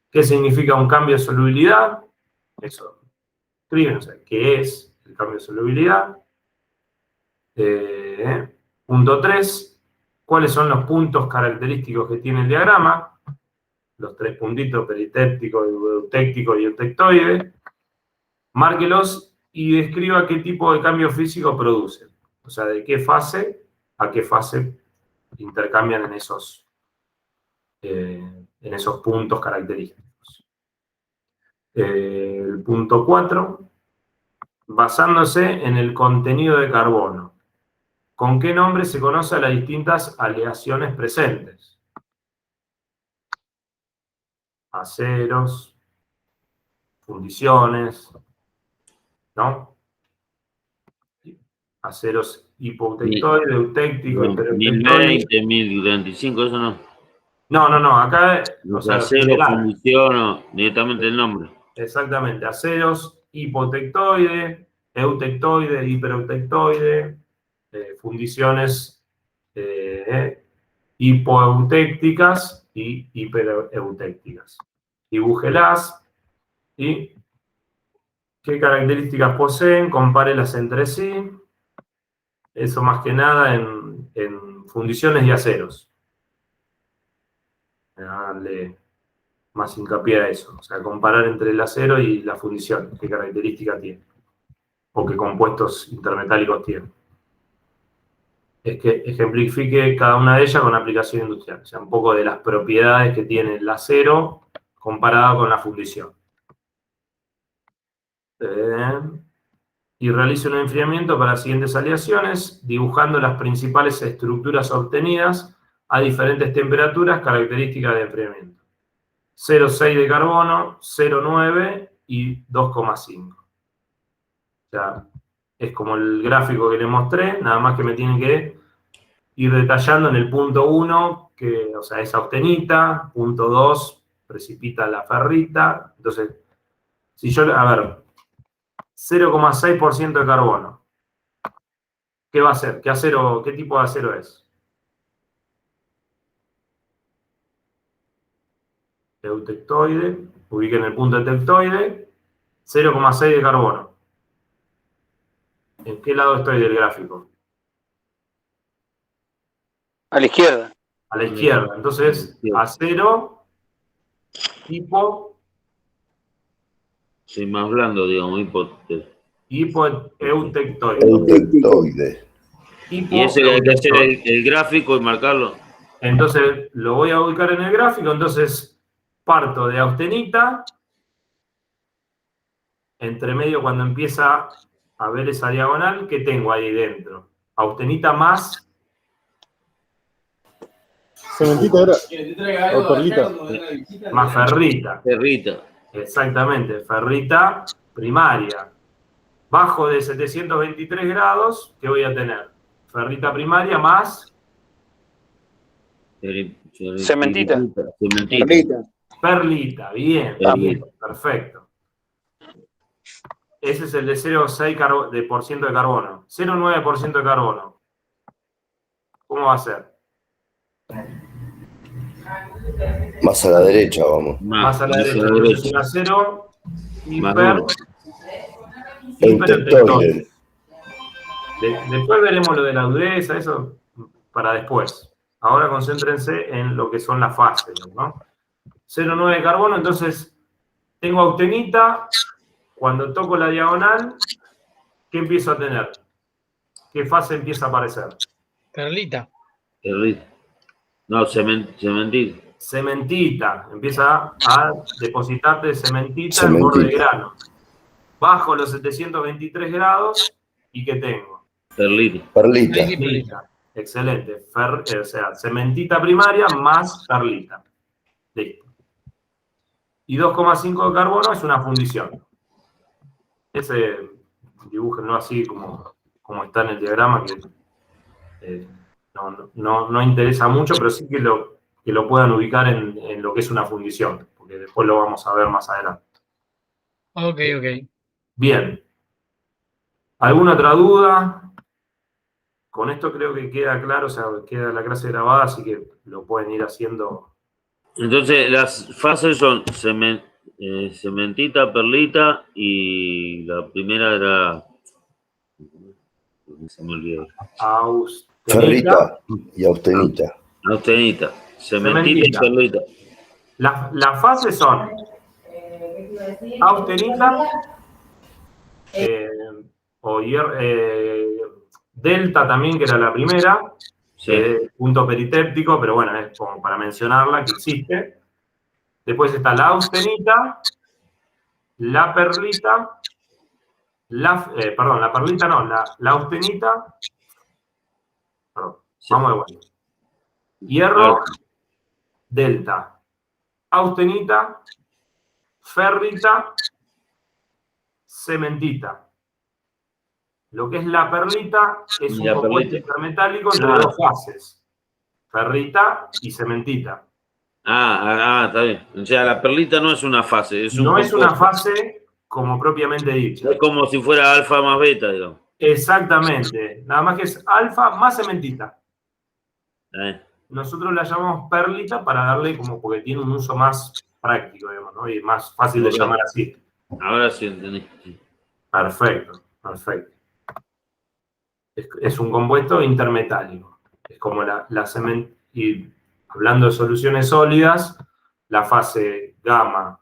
¿Qué significa un cambio de solubilidad? Eso. Escriben, o sea, ¿qué es el cambio de solubilidad? Punto 3. ¿Cuáles son los puntos característicos que tiene el diagrama? Los 3 puntitos, peritéptico, eutéctico y eutectoide. Márquelos y describa qué tipo de cambio físico producen. O sea, de qué fase a qué fase intercambian en esos puntos característicos. El punto 4, basándose en el contenido de carbono. ¿Con qué nombre se conoce a las distintas aleaciones presentes? Aceros, fundiciones, ¿no? Aceros hipoeutectoide, eutéctico, hipereutectoide. 1020, 1025, eso no. No, acá... Acero, fundición, directamente el nombre. Exactamente, aceros hipoeutectoide, eutectoide, hipereutectoide, fundiciones hipoeutécticas y hipereutécticas. Dibújelas y qué características poseen, compárelas entre sí. Eso más que nada en fundiciones y aceros. Darle más hincapié a eso. O sea, comparar entre el acero y la fundición, qué características tiene. O qué compuestos intermetálicos tiene. Es que ejemplifique cada una de ellas con aplicación industrial. O sea, un poco de las propiedades que tiene el acero comparado con la fundición. Y realice un enfriamiento para las siguientes aleaciones, dibujando las principales estructuras obtenidas a diferentes temperaturas, características de enfriamiento. 0,6 de carbono, 0,9 y 2,5. O sea, es como el gráfico que le mostré, nada más que me tienen que ir detallando en el punto 1, que, o sea, esa austenita, punto 2, precipita la ferrita. Entonces, si yo, a ver, 0,6% de carbono, ¿qué va a hacer? ¿Qué tipo de acero es? Eutectoide, ubiquen el punto eutectoide, 0,6 de carbono. ¿En qué lado estoy del gráfico? A la izquierda. A la izquierda. Entonces, acero, tipo... Sí, más blando, digamos, hipoeutectoide. Eutectoide. Y ese hay que hacer el gráfico y marcarlo. Entonces, lo voy a ubicar en el gráfico, entonces parto de austenita, entre medio cuando empieza a ver esa diagonal, ¿qué tengo ahí dentro? Austenita más... Cementita era. O perlita. Más ferrita. Ferrita. Exactamente, ferrita primaria. Bajo de 723 grados, ¿qué voy a tener? Ferrita primaria más... Cementita. Perlita, bien, perfecto. Ese es el de 0,6% de carbono. 0,9% de carbono. ¿Cómo va a ser? Más a la derecha, vamos. Más a la derecha. Entonces, un acero eutectoide. Después veremos lo de la dureza, eso para después. Ahora concéntrense en lo que son las fases, ¿no? 0,9 de carbono, entonces tengo austenita. Cuando toco la diagonal, ¿qué empiezo a tener? ¿Qué fase empieza a aparecer? Perlita. No, cementita. Cementita. Empieza a depositarte cementita en borde de grano. Bajo los 723 grados, ¿y qué tengo? Perlita. Excelente. O sea, cementita primaria más perlita. Listo. Y 2,5 de carbono es una fundición. Ese dibújenlo así como está en el diagrama, que no interesa mucho, pero sí que lo puedan ubicar en lo que es una fundición, porque después lo vamos a ver más adelante. Ok. Bien. ¿Alguna otra duda? Con esto creo que queda claro, o sea, queda la clase grabada, así que lo pueden ir haciendo. Entonces, las fases son cementita, perlita, y la primera era... Se me olvidó. Ferrita y austenita. Austenita. Cementita y perlita. Las fases son austenita, delta también, que era la primera, punto peritéptico, pero bueno, es como para mencionarla, que existe. Después está la austenita, la perlita, perdón, la perlita no, la austenita, perdón, vamos de vuelta. Hierro, delta, austenita, ferrita, cementita. Lo que es la perlita es un compuesto intermetálico entre dos fases, ferrita y cementita. Está bien. O sea, la perlita no es una fase, es un No es compuesto. una fase como propiamente dicha. Es como si fuera alfa más beta, digamos. Exactamente. Nada más que es alfa más cementita. Nosotros la llamamos perlita para darle como, porque tiene un uso más práctico, digamos, ¿no? Y más fácil de llamar así. Ahora sí entendí. Perfecto, perfecto. Es un compuesto intermetálico. Es como la cemento. Y hablando de soluciones sólidas, la fase gamma,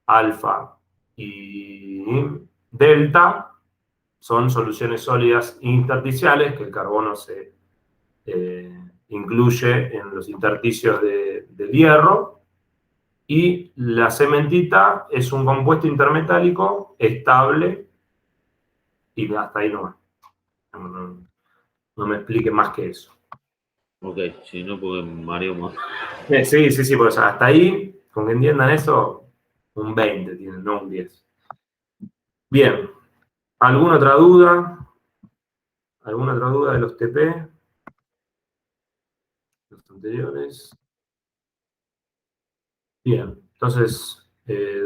alfa y delta son soluciones sólidas intersticiales, que el carbono se incluye en los intersticios del hierro, y la cementita es un compuesto intermetálico estable, y hasta ahí nomás. No me explique más que eso. Ok, si no, porque mareo más. Sí, pues hasta ahí, con que entiendan eso, un 20 tienen, no un 10. Bien, ¿alguna otra duda? ¿Alguna otra duda de los TP? Los anteriores. Bien, entonces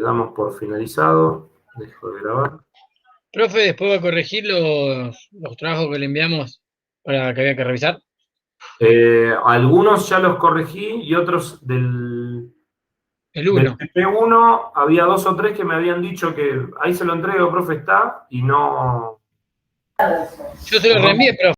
damos por finalizado. Dejo de grabar. Profe, después va a corregir los trabajos que le enviamos para que había que revisar. Algunos ya los corregí y otros del TP1 había 2 o 3 que me habían dicho que ahí se lo entrego, profe, está, y no... Yo se lo reenvié, profe.